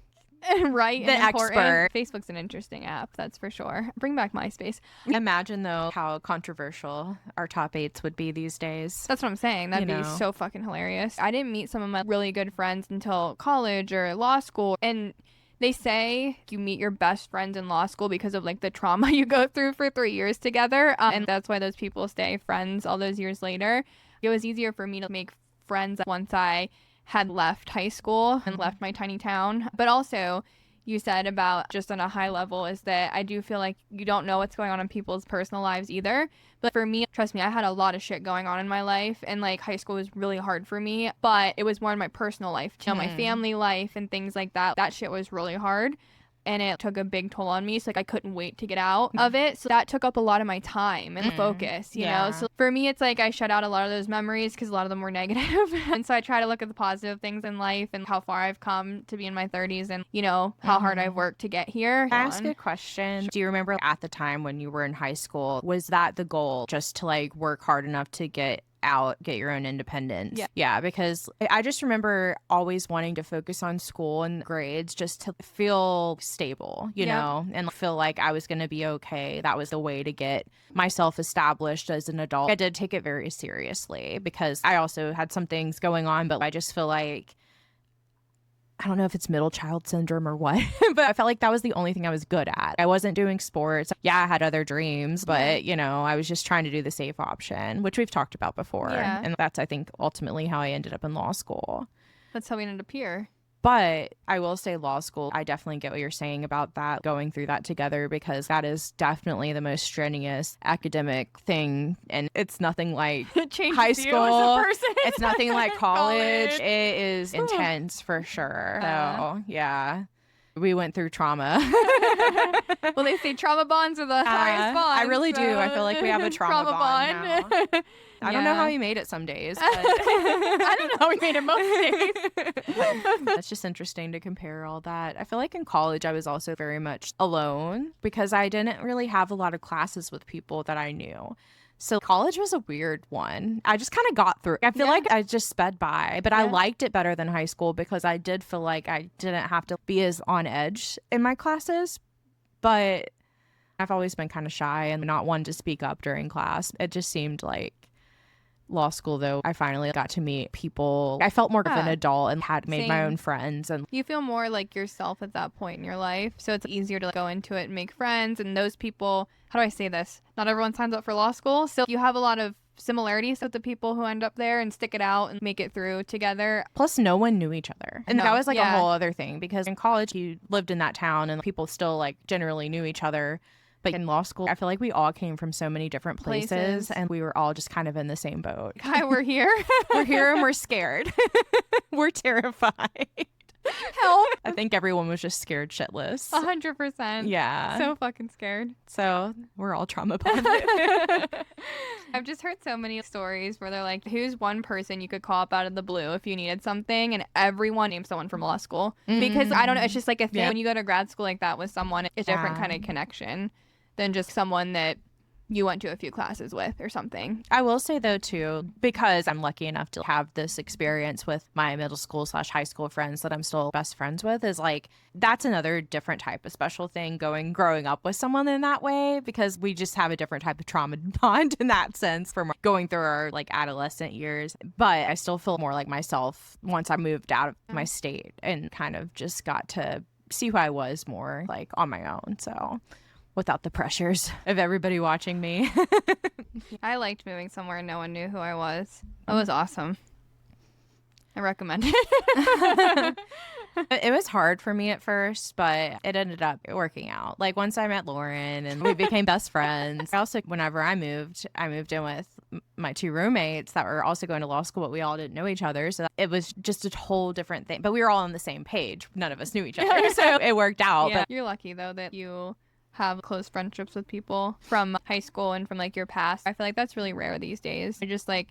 right, the expert. Facebook's an interesting app, that's for sure. Bring back MySpace. Imagine though how controversial our top 8s would be these days. That's what I'm saying. That'd be so fucking hilarious. I didn't meet some of my really good friends until college or law school, and they say you meet your best friends in law school because of like the trauma you go through for 3 years together, and that's why those people stay friends all those years later. It was easier for me to make friends once I had left high school and left my tiny town. But also, you said about just on a high level is that I do feel like you don't know what's going on in people's personal lives either. But for me, trust me, I had a lot of shit going on in my life and like high school was really hard for me, but it was more in my personal life, you know, my family life and things like that. That shit was really hard. And it took a big toll on me. So like I couldn't wait to get out of it. So that took up a lot of my time and focus, you know? So for me, it's like I shut out a lot of those memories because a lot of them were negative. And so I try to look at the positive things in life and how far I've come to be in my 30s and, you know, how hard I've worked to get here. Can I ask a question? Do you remember at the time when you were in high school, was that the goal, just to like work hard enough to get out, get your own independence? Yeah, because I just remember always wanting to focus on school and grades just to feel stable, you know, and feel like I was going to be okay. That was the way to get myself established as an adult. I did take it very seriously because I also had some things going on, but I just feel like I don't know if it's middle child syndrome or what, but I felt like that was the only thing I was good at. I wasn't doing sports. Yeah, I had other dreams, but, you know, I was just trying to do the safe option, which we've talked about before. Yeah. And that's, I think, ultimately how I ended up in law school. That's how we ended up here. But I will say law school, I definitely get what you're saying about that, going through that together, because that is definitely the most strenuous academic thing. And it's nothing like high school. It's nothing like college. It is intense for sure. So, yeah. We went through trauma. Well, they say trauma bonds are the highest bonds. I really do. I feel like we have a trauma bond now. I don't know how you made it some days. But I don't know how we made it most days. It's just interesting to compare all that. I feel like in college I was also very much alone because I didn't really have a lot of classes with people that I knew. So college was a weird one. I just kind of got through. I feel like I just sped by, but I liked it better than high school because I did feel like I didn't have to be as on edge in my classes. But I've always been kind of shy and not one to speak up during class. It just seemed like law school, though, I finally got to meet people. I felt more of an adult and had made my own friends. And you feel more like yourself at that point in your life. So it's easier to go into it and make friends. And those people, how do I say this? Not everyone signs up for law school. So you have a lot of similarities with the people who end up there and stick it out and make it through together. Plus, no one knew each other. And that was like a Yeah. whole other thing, because in college, you lived in that town and people still like generally knew each other. But in law school, I feel like we all came from so many different places and we were all just kind of in the same boat. Hi, we're here. We're here and we're scared. We're terrified. Help. I think everyone was just scared shitless. 100%. Yeah. So fucking scared. So we're all trauma bonded. I've just heard so many stories where they're like, who's one person you could call up out of the blue if you needed something? And everyone names someone from law school. Because I don't know, it's just like a thing. When you go to grad school like that with someone, it's a different kind of connection than just someone that you went to a few classes with or something. I will say, though, too, because I'm lucky enough to have this experience with my middle school / high school friends that I'm still best friends with, is like, that's another different type of special thing growing up with someone in that way, because we just have a different type of trauma bond in that sense from going through our like adolescent years. But I still feel more like myself once I moved out of my state and kind of just got to see who I was more like on my own. So without the pressures of everybody watching me. I liked moving somewhere no one knew who I was. That was awesome. I recommend it. It was hard for me at first, but it ended up working out. Like once I met Lauren and we became best friends. Also, whenever I moved in with my 2 roommates that were also going to law school, but we all didn't know each other. So it was just a whole different thing. But we were all on the same page. None of us knew each other. So it worked out. Yeah. But You're lucky, though, that you have close friendships with people from high school and from like your past. I feel like that's really rare these days. It's just like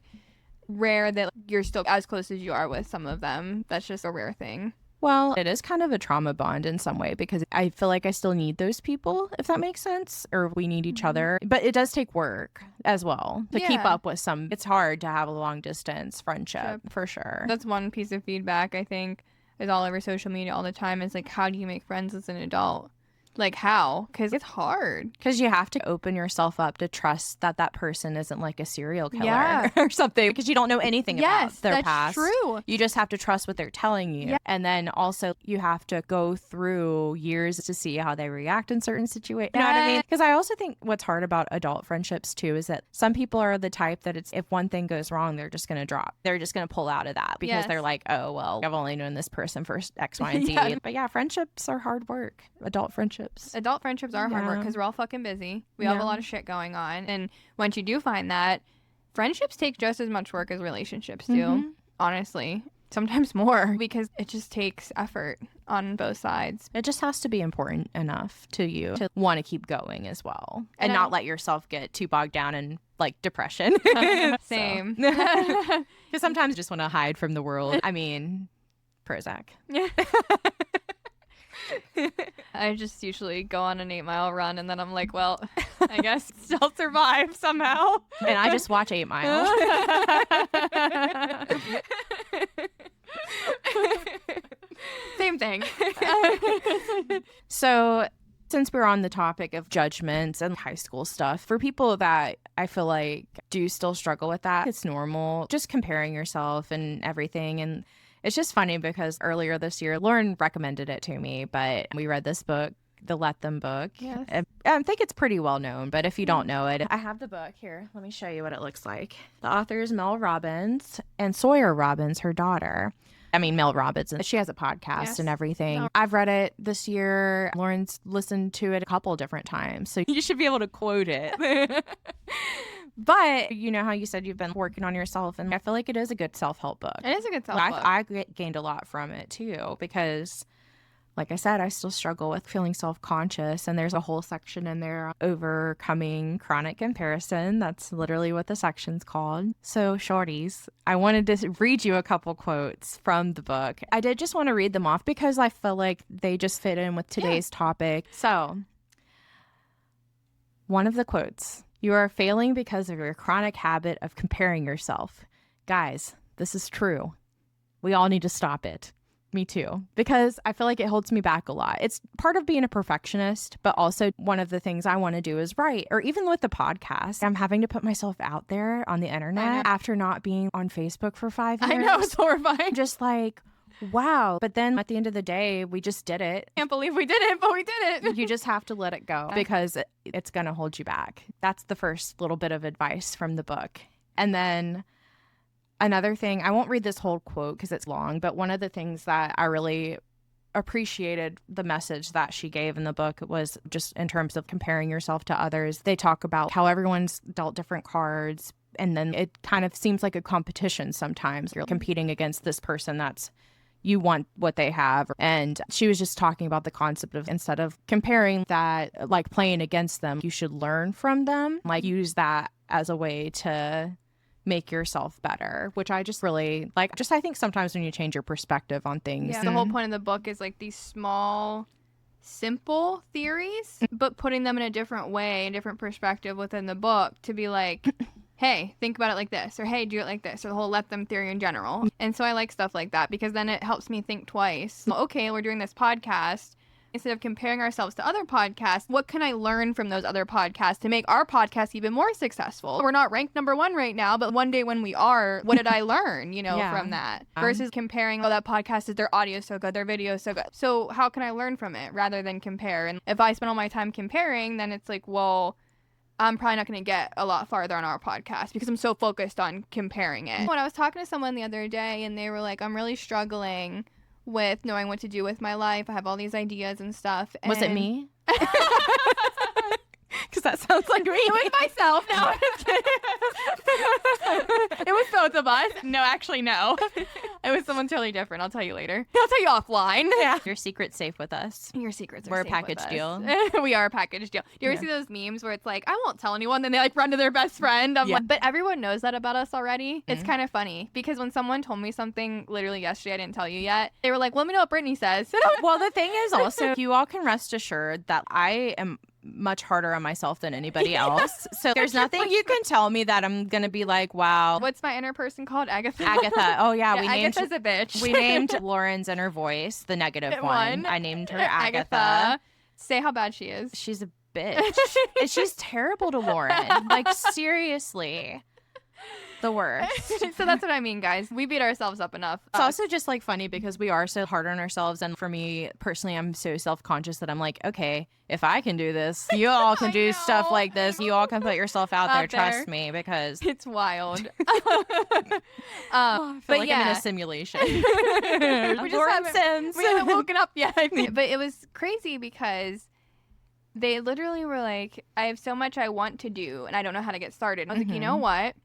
rare that you're still as close as you are with some of them. That's just a rare thing. Well, it is kind of a trauma bond in some way, because I feel like I still need those people, if that makes sense, or we need each other. But it does take work as well to keep up with some. It's hard to have a long distance friendship for sure. That's one piece of feedback I think is all over social media all the time. Is like, how do you make friends as an adult? Like how? Because it's hard. Because you have to open yourself up to trust that that person isn't like a serial killer or something, because you don't know anything about their past. True. You just have to trust what they're telling you. Yeah. And then also you have to go through years to see how they react in certain situations. You know what I mean? Because I also think what's hard about adult friendships too is that some people are the type that it's, if one thing goes wrong, they're just going to drop. They're just going to pull out of that because they're like, oh, well, I've only known this person for X, Y, and Z. But yeah, friendships are hard work. Adult friendships. Adult friendships are hard work because we're all fucking busy. We have a lot of shit going on. And once you do find that, friendships take just as much work as relationships do, honestly. Sometimes more, because it just takes effort on both sides. It just has to be important enough to you to want to keep going as well. And not let yourself get too bogged down in like depression. Same. Because sometimes you just want to hide from the world. I mean, Prozac. I just usually go on an 8-mile run and then I'm like, well, I guess I'll survive somehow. And I just watch 8 Mile. Same thing. So since we're on the topic of judgments and high school stuff, for people that I feel like do still struggle with that, it's normal. Just comparing yourself and everything. And it's just funny because earlier this year, Lauren recommended it to me, but we read this book, the Let Them book. Yes. I think it's pretty well known, but if you don't know it, I have the book here. Let me show you what it looks like. The author is Mel Robbins and Sawyer Robbins, her daughter. I mean, Mel Robbins, and she has a podcast and everything. I've read it this year. Lauren's listened to it a couple different times, so you should be able to quote it. But you know how you said you've been working on yourself, and I feel like it is a good self-help book. It is a good self-help book. I gained a lot from it too, because like I said, I still struggle with feeling self-conscious, and there's a whole section in there, overcoming chronic comparison. That's literally what the section's called. So Shawtys, I wanted to read you a couple quotes from the book. I did just want to read them off because I feel like they just fit in with today's topic. So one of the quotes: "You are failing because of your chronic habit of comparing yourself. Guys, this is true. We all need to stop it. Me too, because I feel like it holds me back a lot. It's part of being a perfectionist, but also one of the things I want to do is write. Or even with the podcast, I'm having to put myself out there on the internet after not being on Facebook for 5 years. I know, it's horrifying. Just like, wow. But then at the end of the day, we just did it. Can't believe we did it, but we did it. You just have to let it go because it's going to hold you back. That's the first little bit of advice from the book. And then another thing, I won't read this whole quote because it's long, but one of the things that I really appreciated the message that she gave in the book was just in terms of comparing yourself to others. They talk about how everyone's dealt different cards, and then it kind of seems like a competition sometimes. You're competing against this person that's you want what they have. And she was just talking about the concept of instead of comparing that, like playing against them, you should learn from them, like use that as a way to make yourself better, which I just really like. Just I think sometimes when you change your perspective on things. Yeah, the whole point of the book is like these small, simple theories, but putting them in a different way, a different perspective within the book to be like, hey, think about it like this, or hey, do it like this, or the whole let them theory in general. And so I like stuff like that because then it helps me think twice. Okay, we're doing this podcast. Instead of comparing ourselves to other podcasts, what can I learn from those other podcasts to make our podcast even more successful? We're not ranked number 1 right now, but one day when we are, what did I learn, from that? Versus comparing, that podcast is their audio so good, their video is so good. So how can I learn from it rather than compare? And if I spend all my time comparing, then it's like, well, I'm probably not going to get a lot farther on our podcast because I'm so focused on comparing it. When I was talking to someone the other day and they were like, I'm really struggling with knowing what to do with my life. I have all these ideas and stuff. And was it me? Because that sounds like me. It was myself. No, I'm just kidding. It was both of us. No, actually, no. It was someone totally different. I'll tell you later. I'll tell you offline. Yeah. Your secret's safe with us. Your secrets are We're safe a package with deal. us. We are a package deal. Do you ever see those memes where it's like, I won't tell anyone, then they like run to their best friend? But everyone knows that about us already. It's kind of funny because when someone told me something literally yesterday, I didn't tell you yet, they were like, well, let me know what Brittany says. Well, the thing is also, you all can rest assured that I am much harder on myself than anybody else. So there's nothing you can tell me that I'm going to be like, wow. What's my inner person called? Agatha. Oh, yeah. Agatha's a bitch. We named Lauren's inner voice, the negative one. I named her Agatha. Say how bad she is. She's a bitch. And she's terrible to Lauren. Like, seriously. The worst. So that's what I mean, guys. We beat ourselves up enough. It's also just like funny because we are so hard on ourselves. And for me personally, I'm so self-conscious that I'm like, okay, if I can do this, you all can do stuff like this. You all can put yourself out there. Trust me, because it's wild. I feel like I'm in a simulation. We haven't woken up yet. But it was crazy because they literally were like, I have so much I want to do and I don't know how to get started. I was like, you know what?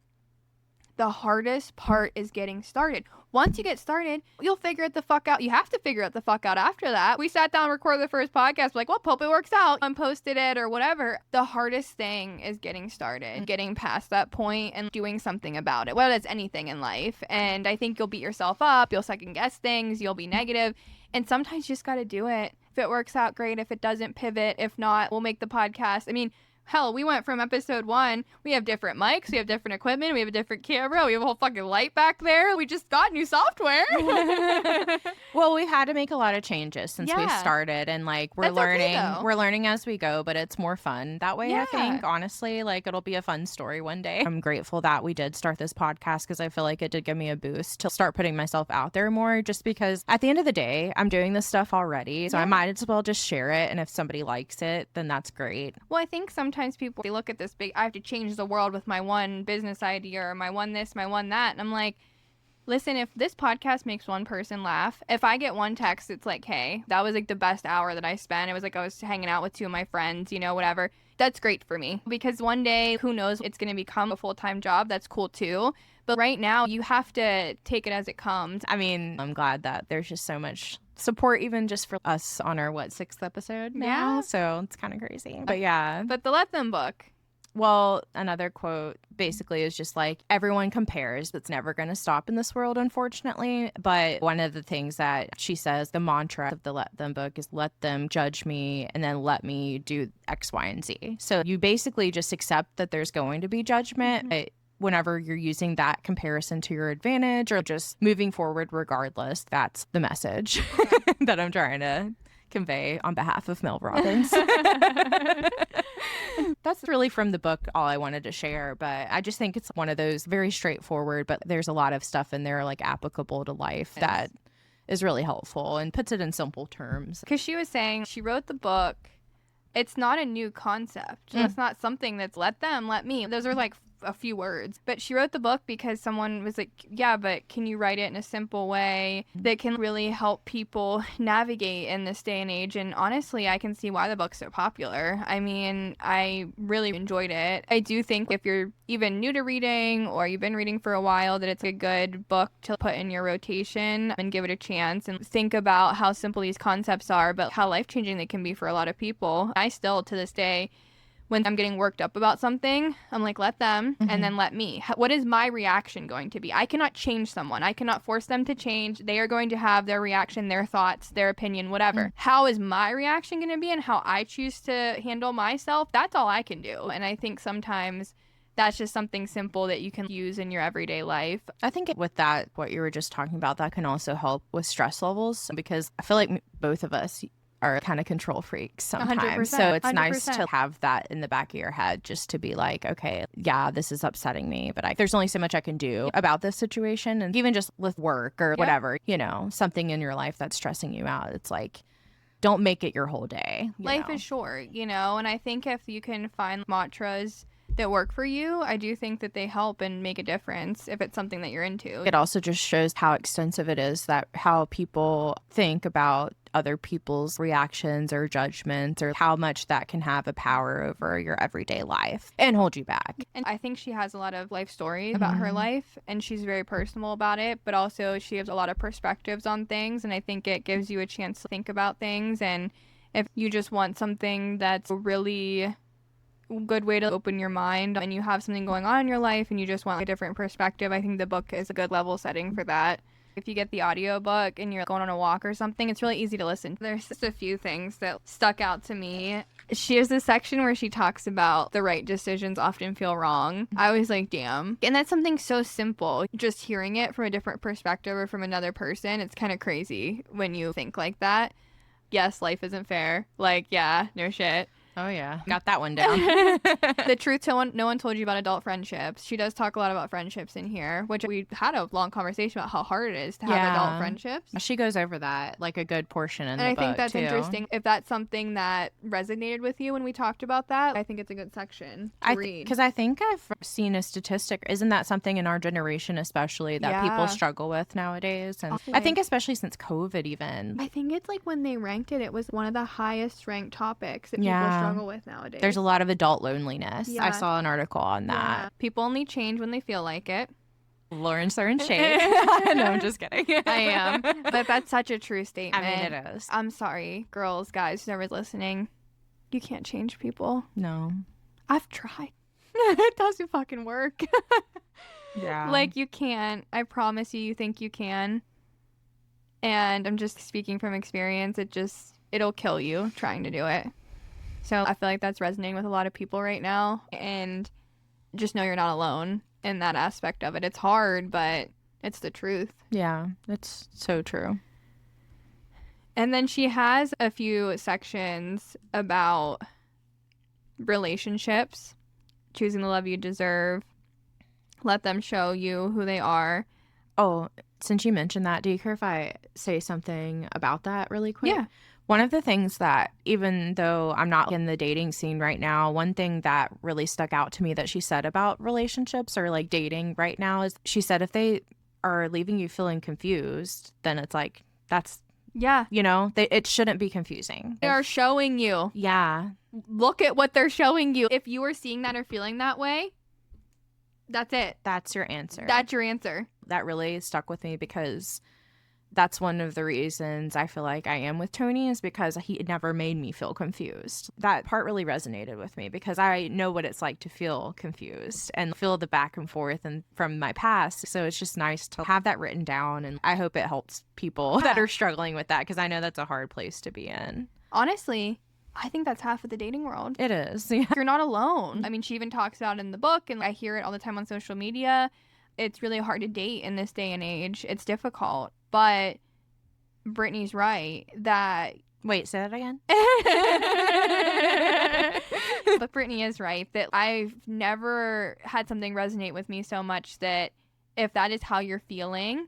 The hardest part is getting started. Once you get started, you'll figure it the fuck out. You have to figure it the fuck out after that. We sat down and recorded the first podcast. We're like, well, hope it works out. And posted it or whatever. The hardest thing is getting started, getting past that point and doing something about it. Well, that's anything in life. And I think you'll beat yourself up. You'll second guess things. You'll be negative. And sometimes you just got to do it. If it works out, great. If it doesn't, pivot. If not, we'll make the podcast. I mean, hell, we went from episode 1. We have different mics. We have different equipment. We have a different camera. We have a whole fucking light back there. We just got new software. Well, we've had to make a lot of changes since we started. And like, we're learning. We're learning as we go, but it's more fun that way. I think, honestly, like it'll be a fun story one day. I'm grateful that we did start this podcast because I feel like it did give me a boost to start putting myself out there more, just because at the end of the day, I'm doing this stuff already. So I might as well just share it. And if somebody likes it, then that's great. Well, I think sometimes people, they look at this big, I have to change the world with my one business idea or my one this, my one that. And I'm like, listen, if this podcast makes one person laugh, if I get one text, it's like, hey, that was like the best hour that I spent. It was like I was hanging out with 2 of my friends, whatever. That's great for me because one day, who knows, it's going to become a full-time job. That's cool too. But right now, you have to take it as it comes. I mean, I'm glad that there's just so much support even just for us on our 6th episode now. So it's kind of crazy. But yeah. But the Let Them book. Well, another quote basically is just like, everyone compares. It's never going to stop in this world, unfortunately. But one of the things that she says, the mantra of the Let Them book is let them judge me and then let me do X, Y, and Z. So you basically just accept that there's going to be judgment. But whenever you're using that comparison to your advantage or just moving forward regardless, that's the message that I'm trying to convey on behalf of Mel Robbins. That's really from the book all I wanted to share, but I just think it's one of those very straightforward, but there's a lot of stuff in there like applicable to life that is really helpful and puts it in simple terms. Because she was saying she wrote the book. It's not a new concept. That's not something that's let me. Those are like a few words. But she wrote the book because someone was like, yeah, but can you write it in a simple way that can really help people navigate in this day and age? And honestly, I can see why the book's so popular. I mean, I really enjoyed it. I do think if you're even new to reading or you've been reading for a while, that it's a good book to put in your rotation and give it a chance and think about how simple these concepts are, but how life-changing they can be for a lot of people. I still, to this day, when I'm getting worked up about something, I'm like, let them, and then let me. What is my reaction going to be? I cannot change someone. I cannot force them to change. They are going to have their reaction, their thoughts, their opinion, whatever. How is my reaction going to be and how I choose to handle myself? That's all I can do. And I think sometimes that's just something simple that you can use in your everyday life. I think with that, what you were just talking about, that can also help with stress levels because I feel like both of us are kind of control freaks sometimes. 100%, so it's 100%. nice to have that in the back of your head just to be like, okay, yeah, this is upsetting me, but there's only so much I can do about this situation. And even just with work or whatever, you know, something in your life that's stressing you out. It's like, don't make it your whole day. Life is short, you know, and I think if you can find mantras that work for you, I do think that they help and make a difference if it's something that you're into. It also just shows how extensive it is, that how people think about other people's reactions or judgments, or how much that can have a power over your everyday life and hold you back. And I think she has a lot of life stories about her life, and she's very personal about it, but also she has a lot of perspectives on things, and I think it gives you a chance to think about things. And if you just want something that's a really good way to open your mind and you have something going on in your life and you just want a different perspective, I think the book is a good level setting for that. If you get the audiobook and you're going on a walk or something, it's really easy to listen. There's just a few things that stuck out to me. She has this section where she talks about the right decisions often feel wrong. I was like, damn. And that's something so simple. Just hearing it from a different perspective or from another person, it's kind of crazy when you think like that. Yes, life isn't fair. Like, yeah, no shit. Oh, yeah. Got that one down. The truth no one told you about adult friendships. She does talk a lot about friendships in here, which we had a long conversation about how hard it is to have adult friendships. She goes over that like a good portion in the book, and I think that's too. interesting. If that's something that resonated with you when we talked about that, I think it's a good section to read. Because I think I've seen a statistic. Isn't that something in our generation especially that people struggle with nowadays? And I think especially since COVID even. I think it's like when they ranked it, it was one of the highest ranked topics that people struggle with nowadays. There's a lot of adult loneliness. Yeah. I saw an article on that. Yeah. People only change when they feel like it. Lauren's throwing shade. No, I'm just kidding. I am. But that's such a true statement. I mean, it is. I'm sorry, girls, guys, whoever's listening. You can't change people. No. I've tried. It doesn't fucking work. Yeah. Like, you can't. I promise you, you think you can. And I'm just speaking from experience. It'll kill you trying to do it. So I feel like that's resonating with a lot of people right now. And just know you're not alone in that aspect of it. It's hard, but it's the truth. Yeah, it's so true. And then she has a few sections about relationships, choosing the love you deserve, let them show you who they are. Oh, since you mentioned that, do you care if I say something about that really quick? Yeah. One of the things that, even though I'm not in the dating scene right now, one thing that really stuck out to me that she said about relationships or like dating right now is she said if they are leaving you feeling confused, then it's like, that's, you know, it shouldn't be confusing. They are showing you. Yeah. Look at what they're showing you. If you are seeing that or feeling that way, that's it. That's your answer. That's your answer. That really stuck with me because that's one of the reasons I feel like I am with Tony, is because he never made me feel confused. That part really resonated with me because I know what it's like to feel confused and feel the back and forth and from my past. So it's just nice to have that written down, and I hope it helps people that are struggling with that, because I know that's a hard place to be in. Honestly, I think that's half of the dating world. It is. Yeah. You're not alone. I mean, she even talks about it in the book, and I hear it all the time on social media. It's really hard to date in this day and age. It's difficult. But Brittany's right that... Wait, say that again? But Brittany is right that I've never had something resonate with me so much that if that is how you're feeling...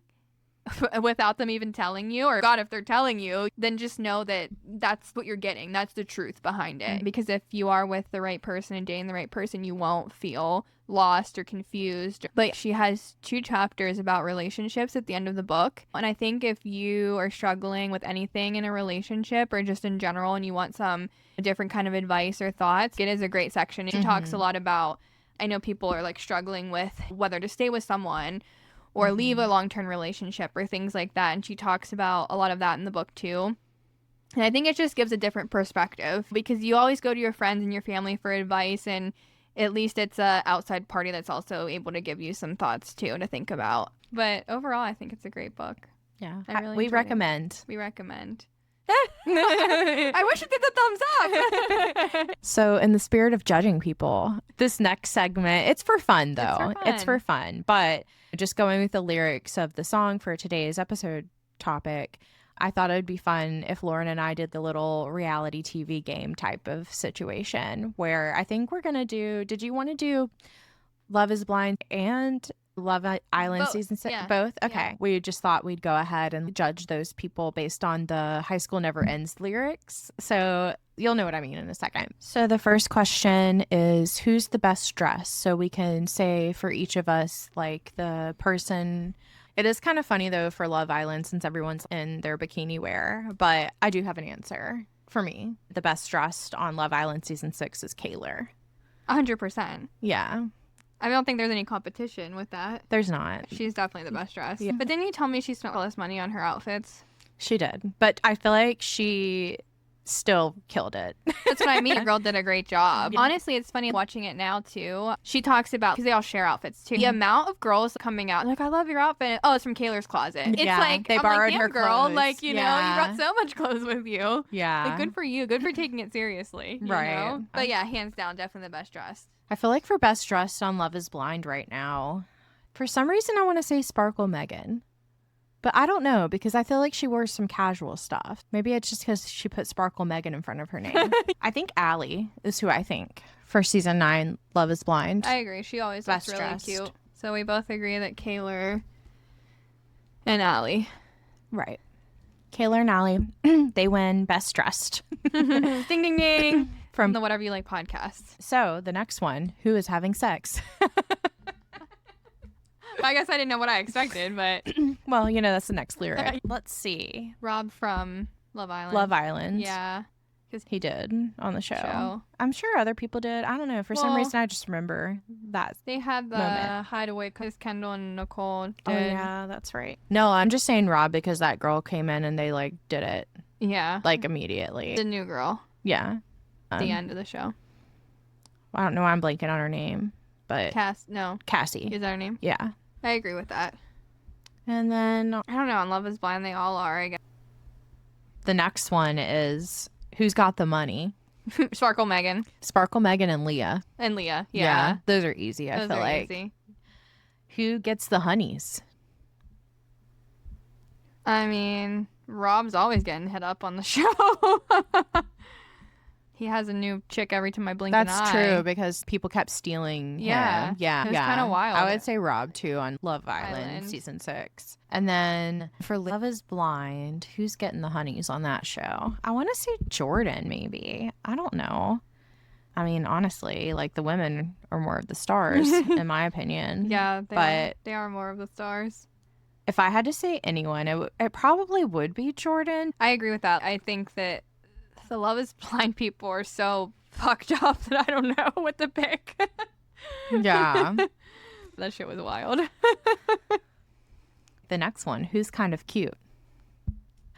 without them even telling you, or God, if they're telling you, then just know that that's what you're getting. That's the truth behind it. Because if you are with the right person and dating the right person, you won't feel lost or confused. But she has 2 chapters about relationships at the end of the book. And I think if you are struggling with anything in a relationship or just in general and you want some different kind of advice or thoughts, it is a great section. She talks a lot about, I know people are like struggling with whether to stay with someone or leave a long-term relationship or things like that. And she talks about a lot of that in the book too. And I think it just gives a different perspective because you always go to your friends and your family for advice, and at least it's a outside party that's also able to give you some thoughts too to think about. But overall, I think it's a great book. Yeah. I really we enjoyed recommend. it. We recommend. I wish it did the thumbs up. So in the spirit of judging people, this next segment, it's for fun though. It's for fun. But just going with the lyrics of the song for today's episode topic, I thought it would be fun if Lauren and I did the little reality TV game type of situation where I think we're going to do, did you want to do Love is Blind and Love Island Both. season 6? Yeah. Both? Okay. Yeah. We just thought we'd go ahead and judge those people based on the High School Never Ends lyrics. So you'll know what I mean in a second. So the first question is, who's the best dressed? So we can say for each of us, like the person. It is kind of funny though for Love Island since everyone's in their bikini wear, but I do have an answer. For me, the best dressed on Love Island season 6 is Kaylor. 100%. Yeah. I don't think there's any competition with that. There's not. She's definitely the best dressed. Yeah. But didn't you tell me she spent all this money on her outfits? She did. But I feel like she still killed it. That's what I mean. The girl did a great job. Yeah. Honestly, it's funny watching it now, too. She talks about, because they all share outfits, too. The amount of girls coming out, like, I love your outfit. Oh, it's from Kaylor's closet. It's Yeah, like, they I'm borrowed like, damn, her girl. clothes. Like, you know, Yeah. you brought so much clothes with you. Yeah. Like, good for you. Good for taking it seriously. You Right. know? But yeah, hands down, definitely the best dressed. I feel like for best dressed on Love is Blind right now, for some reason I want to say Sparkle Megan. But I don't know because I feel like she wore some casual stuff. Maybe it's just because she put Sparkle Megan in front of her name. I think Allie is who I think for season 9 Love is Blind. I agree. She always looks Best really dressed. cute. So we both agree that Kaylor and Allie. Right. Kaylor and Allie, they win best dressed. Ding, ding, ding. From the Whatever You Like podcast. So the next one, who is having sex? I guess I didn't know what I expected, but Well, you know, that's the next lyric. Let's see. Rob from Love Island. Love Island. Yeah. He did on the show. Show. I'm sure other people did. I don't know. For some Well, reason, I just remember that. They had the Moment. hideaway because Kendall and Nicole did. Oh, yeah, that's right. No, I'm just saying Rob because that girl came in and they, like, did it, Yeah. like, immediately. The new girl. Yeah. The end of the show. I don't know why I'm blanking on her name, but No. Cassie. Is that her name? Yeah. I agree with that. And then I don't know. On Love is Blind, they all are, I guess. the next one is Who's Got the Money? Sparkle Megan. Sparkle Megan and Leah. And Leah. Yeah. Those are easy, I Those feel are like. easy. Who gets the honeys? I mean, Rob's always getting hit up on the show. He has a new chick every time I blink an eye. That's true because people kept stealing Yeah. him. Yeah. It was kinda wild. I would say Rob too on Love Island Island. season 6. And then for Love is Blind, who's getting the honeys on that show? I want to say Jordan maybe. I don't know. I mean, honestly, like the women are more of the stars in my opinion. Yeah, But they are more of the stars. if I had to say anyone, it probably would be Jordan. I agree with that. I think that the Love is Blind people are so fucked up that I don't know what to pick. Yeah. That shit was wild. The next one, who's kind of cute?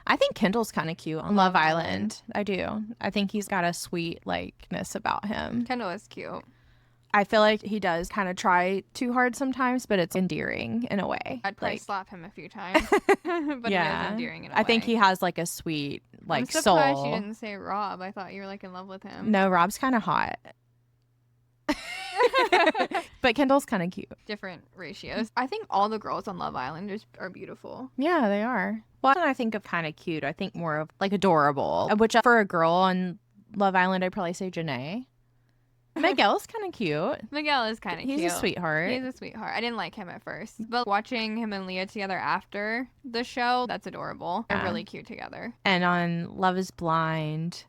I think Kendall's kind of cute on Love Island. I do. I think he's got a sweet likeness about him. Kendall is cute. I feel like he does kind of try too hard sometimes, but it's endearing in a way. I'd probably Like, slap him a few times. But it is endearing in a way. I think he has like a sweet like I'm surprised soul. you didn't say Rob. I thought you were like in love with him. No, Rob's kind of hot. But Kendall's kind of cute. Different ratios. I think all the girls on Love Island are beautiful. Yeah, they are. Well, when I think of kind of cute, I think more of like adorable, which for a girl on Love Island, I'd probably say Janae. Miguel's kind of cute. Miguel is kind of cute. He's a sweetheart. He's a sweetheart. I didn't like him at first, but watching him and Leah together after the show, that's adorable. They're really cute together. And on Love is Blind,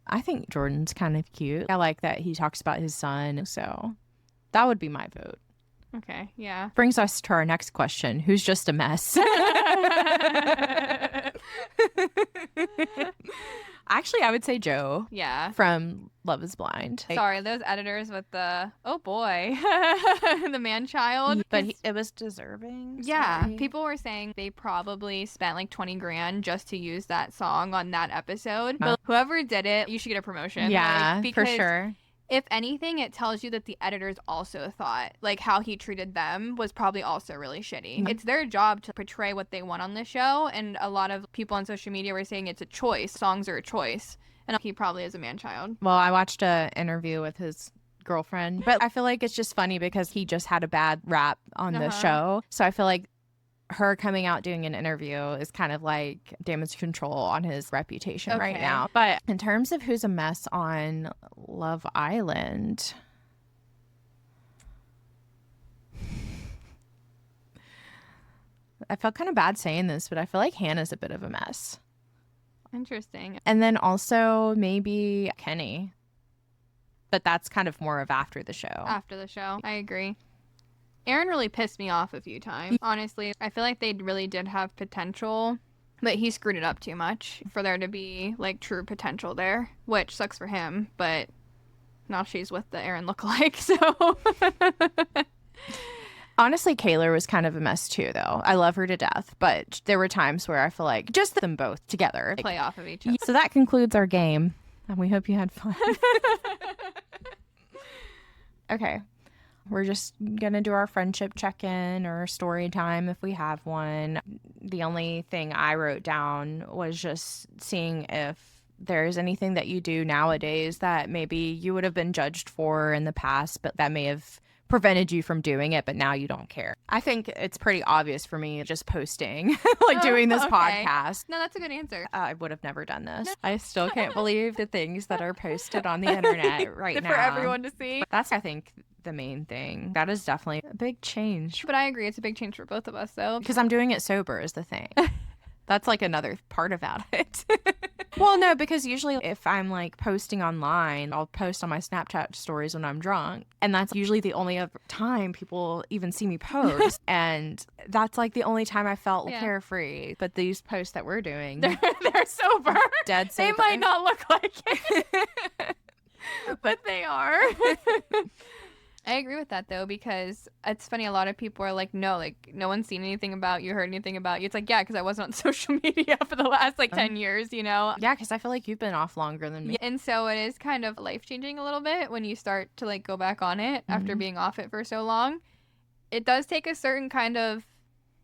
I think Jordan's kind of cute. I like that he talks about his son, so that would be my vote. Okay, yeah. Brings us to our next question. Who's just a mess? Actually, I would say Joe. Yeah. From Love is Blind. Sorry, those editors with the, oh boy, the man-child. But it was deserving. Yeah. Sorry. People were saying they probably spent like 20 grand just to use that song on that episode. But whoever did it, you should get a promotion. Yeah, like, for sure. If anything, it tells you that the editors also thought, like, how he treated them was probably also really shitty. Mm-hmm. It's their job to portray what they want on the show, and a lot of people on social media were saying it's a choice. Songs are a choice. And he probably is a man-child. Well, I watched an interview with his girlfriend, but I feel like it's just funny because he just had a bad rap on the show. So I feel like her coming out doing an interview is kind of like damage control on his reputation right now. But in terms of who's a mess on Love Island, I felt kind of bad saying this, but I feel like Hannah's a bit of a mess. Interesting. And then also maybe Kenny. But that's kind of more of after the show. After the show. I agree. Aaron really pissed me off a few times. Honestly, I feel like they really did have potential, but he screwed it up too much for there to be like true potential there, which sucks for him, but now she's with the Aaron lookalike, so. Honestly, Kayla was kind of a mess too, though. I love her to death, but there were times where I feel like just them both together. Play off of each other. So that concludes our game, and we hope you had fun. Okay. We're just going to do our friendship check-in or story time if we have one. The only thing I wrote down was just seeing if there's anything that you do nowadays that maybe you would have been judged for in the past, but that may have prevented you from doing it, but now you don't care. I think it's pretty obvious for me just posting, like doing this podcast. No, that's a good answer. I would have never done this. I still can't believe the things that are posted on the internet right now. For everyone to see. That's, I think, the main thing. That is definitely a big change. But I agree, it's a big change for both of us, though. Because I'm doing it sober is the thing. That's like another part about it. Well, no, because usually if I'm like posting online, I'll post on my Snapchat stories when I'm drunk. And that's usually the only time people even see me post. And that's like the only time I felt carefree. But these posts that we're doing, they're sober. Dead sober. They might not look like it, but they are. I agree with that, though, because it's funny. A lot of people are like, no, like, no one's seen anything about you, heard anything about you. It's like, yeah, because I wasn't on social media for the last, like, 10 years, you know? Yeah, because I feel like you've been off longer than me. And so it is kind of life-changing a little bit when you start to, like, go back on it after being off it for so long. It does take a certain kind of,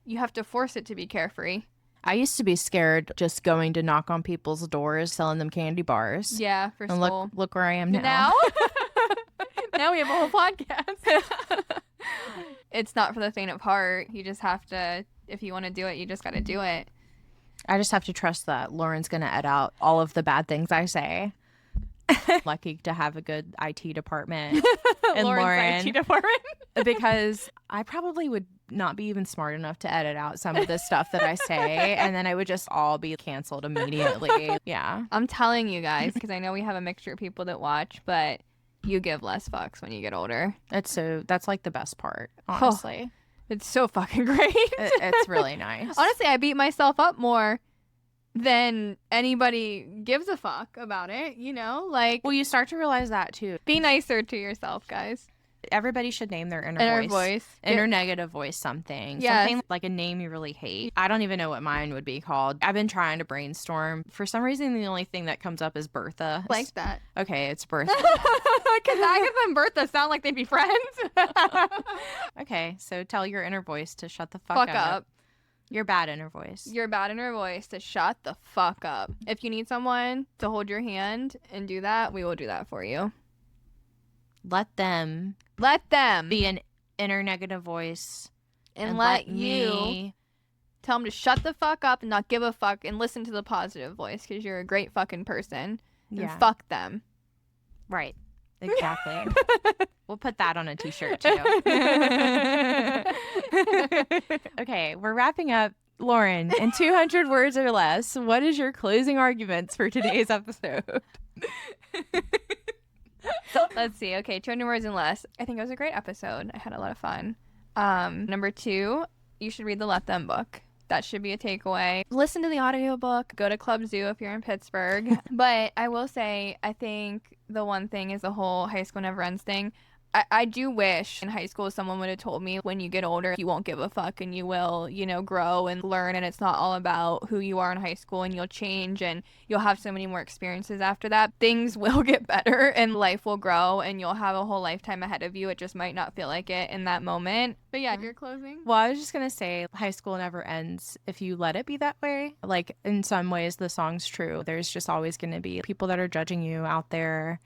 you have to force it to be carefree. I used to be scared just going to knock on people's doors, selling them candy bars. Yeah, for school. And look where I am now. Now we have a whole podcast. It's not for the faint of heart. You just have to, if you want to do it, you just got to do it. I just have to trust that Lauren's going to edit out all of the bad things I say. Lucky to have a good IT department. And Lauren's IT department. Because I probably would not be even smart enough to edit out some of the stuff that I say. And then it would just all be canceled immediately. Yeah. I'm telling you guys, because I know we have a mixture of people that watch, but you give less fucks when you get older. That's like the best part, honestly. It's so fucking great. It's really nice. Honestly, I beat myself up more than anybody gives a fuck about it, you know? Like, well, you start to realize that too. Be nicer to yourself, guys. Everybody should name their inner voice. Inner negative voice something. Yes. Something like a name you really hate. I don't even know what mine would be called. I've been trying to brainstorm. For some reason, the only thing that comes up is Bertha. Like that. Okay, it's Bertha. Because Agatha and Bertha sound like they'd be friends. Okay, so tell your inner voice to shut the fuck up. Your bad inner voice. Your bad inner voice to shut the fuck up. If you need someone to hold your hand and do that, we will do that for you. Let them be an inner negative voice. And let you tell them to shut the fuck up and not give a fuck and listen to the positive voice because you're a great fucking person. And fuck them. Right. Exactly. We'll put that on a t-shirt too. Okay, we're wrapping up. Lauren, in 200 words or less, what is your closing arguments for today's episode? Let's see. Okay, 200 words and less. I think it was a great episode. I had a lot of fun. Number 2, you should read the Let Them book. That should be a takeaway. Listen to the audiobook. Go to Club Zoo if you're in Pittsburgh. But I will say, I think the one thing is the whole high school never ends thing. I do wish in high school someone would have told me when you get older, you won't give a fuck and you will, grow and learn. And it's not all about who you are in high school and you'll change and you'll have so many more experiences after that. Things will get better and life will grow and you'll have a whole lifetime ahead of you. It just might not feel like it in that moment. But yeah, you're closing. Well, I was just going to say high school never ends if you let it be that way. Like in some ways, the song's true. There's just always going to be people that are judging you out there.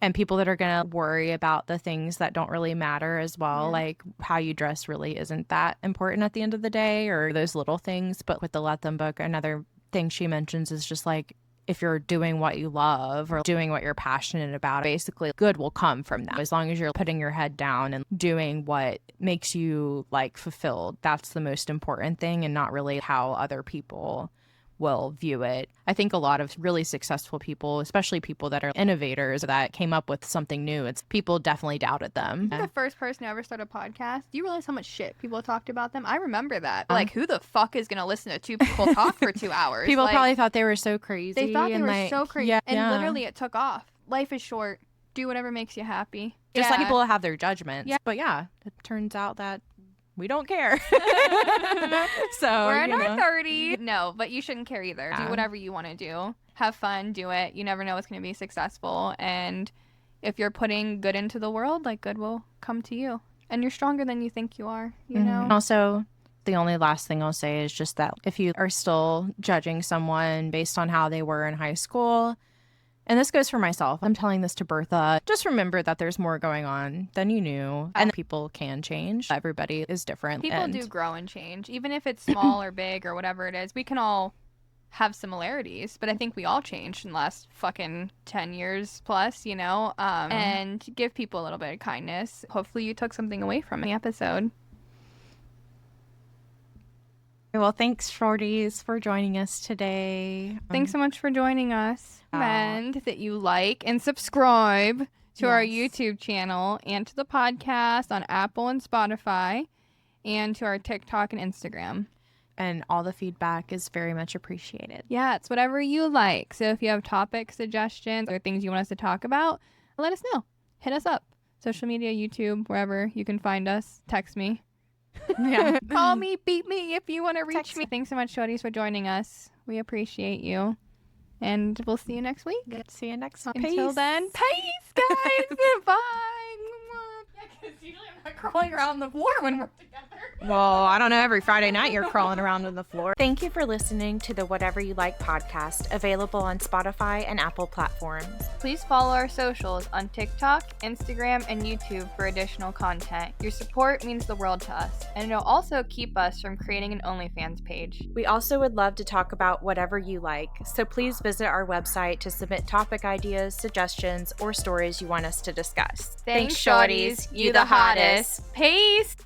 And people that are going to worry about the things that don't really matter as well. Yeah. Like how you dress really isn't that important at the end of the day, or those little things. But with the Let Them book, another thing she mentions is just like, if you're doing what you love or doing what you're passionate about, basically good will come from that. As long as you're putting your head down and doing what makes you like fulfilled, that's the most important thing, and not really how other people will view it. I think a lot of really successful people, especially people that are innovators that came up with something new, it's people definitely doubted them. I'm the first person to ever start a podcast. Do you realize how much shit people talked about them? I remember that. Like, who the fuck is going to listen to two people talk for 2 hours? People probably thought they were so crazy. They thought they were so crazy. Yeah, and literally it took off. Life is short. Do whatever makes you happy. Just like people have their judgments. Yeah. But yeah, it turns out that we don't care. So we're in our 30s. No, but you shouldn't care either. Do whatever you want to do. Have fun. Do it. You never know what's going to be successful. And if you're putting good into the world, like, good will come to you. And you're stronger than you think you are, you know? Also, the only last thing I'll say is just that if you are still judging someone based on how they were in high school, and this goes for myself, I'm telling this to Bertha, just remember that there's more going on than you knew, and people can change. Everybody is different. People do grow and change, even if it's small or big or whatever it is. We can all have similarities, but I think we all changed in the last fucking 10 years plus, and give people a little bit of kindness. Hopefully you took something away from the episode. Well, thanks, Shawtys, for joining us today. Thanks so much for joining us. And that you like and subscribe to our YouTube channel and to the podcast on Apple and Spotify, and to our TikTok and Instagram. And all the feedback is very much appreciated. Yeah, it's whatever you like. So if you have topic suggestions or things you want us to talk about, let us know. Hit us up. Social media, YouTube, wherever you can find us. Text me. Yeah. Call me, beat me if you want to reach me. Thanks so much, Shawtys, for joining us. We appreciate you. And we'll see you next week. See you next time. Until then, peace, guys. Bye. Yeah, because usually I'm not crawling around the floor when we're together. Well, I don't know. Every Friday night you're crawling around on the floor. Thank you for listening to the Whatever You Like podcast, available on Spotify and Apple platforms. Please follow our socials on TikTok, Instagram, and YouTube for additional content. Your support means the world to us, and it'll also keep us from creating an OnlyFans page. We also would love to talk about whatever you like, so please visit our website to submit topic ideas, suggestions, or stories you want us to discuss. Thanks, Shawtys. You the hottest. Peace!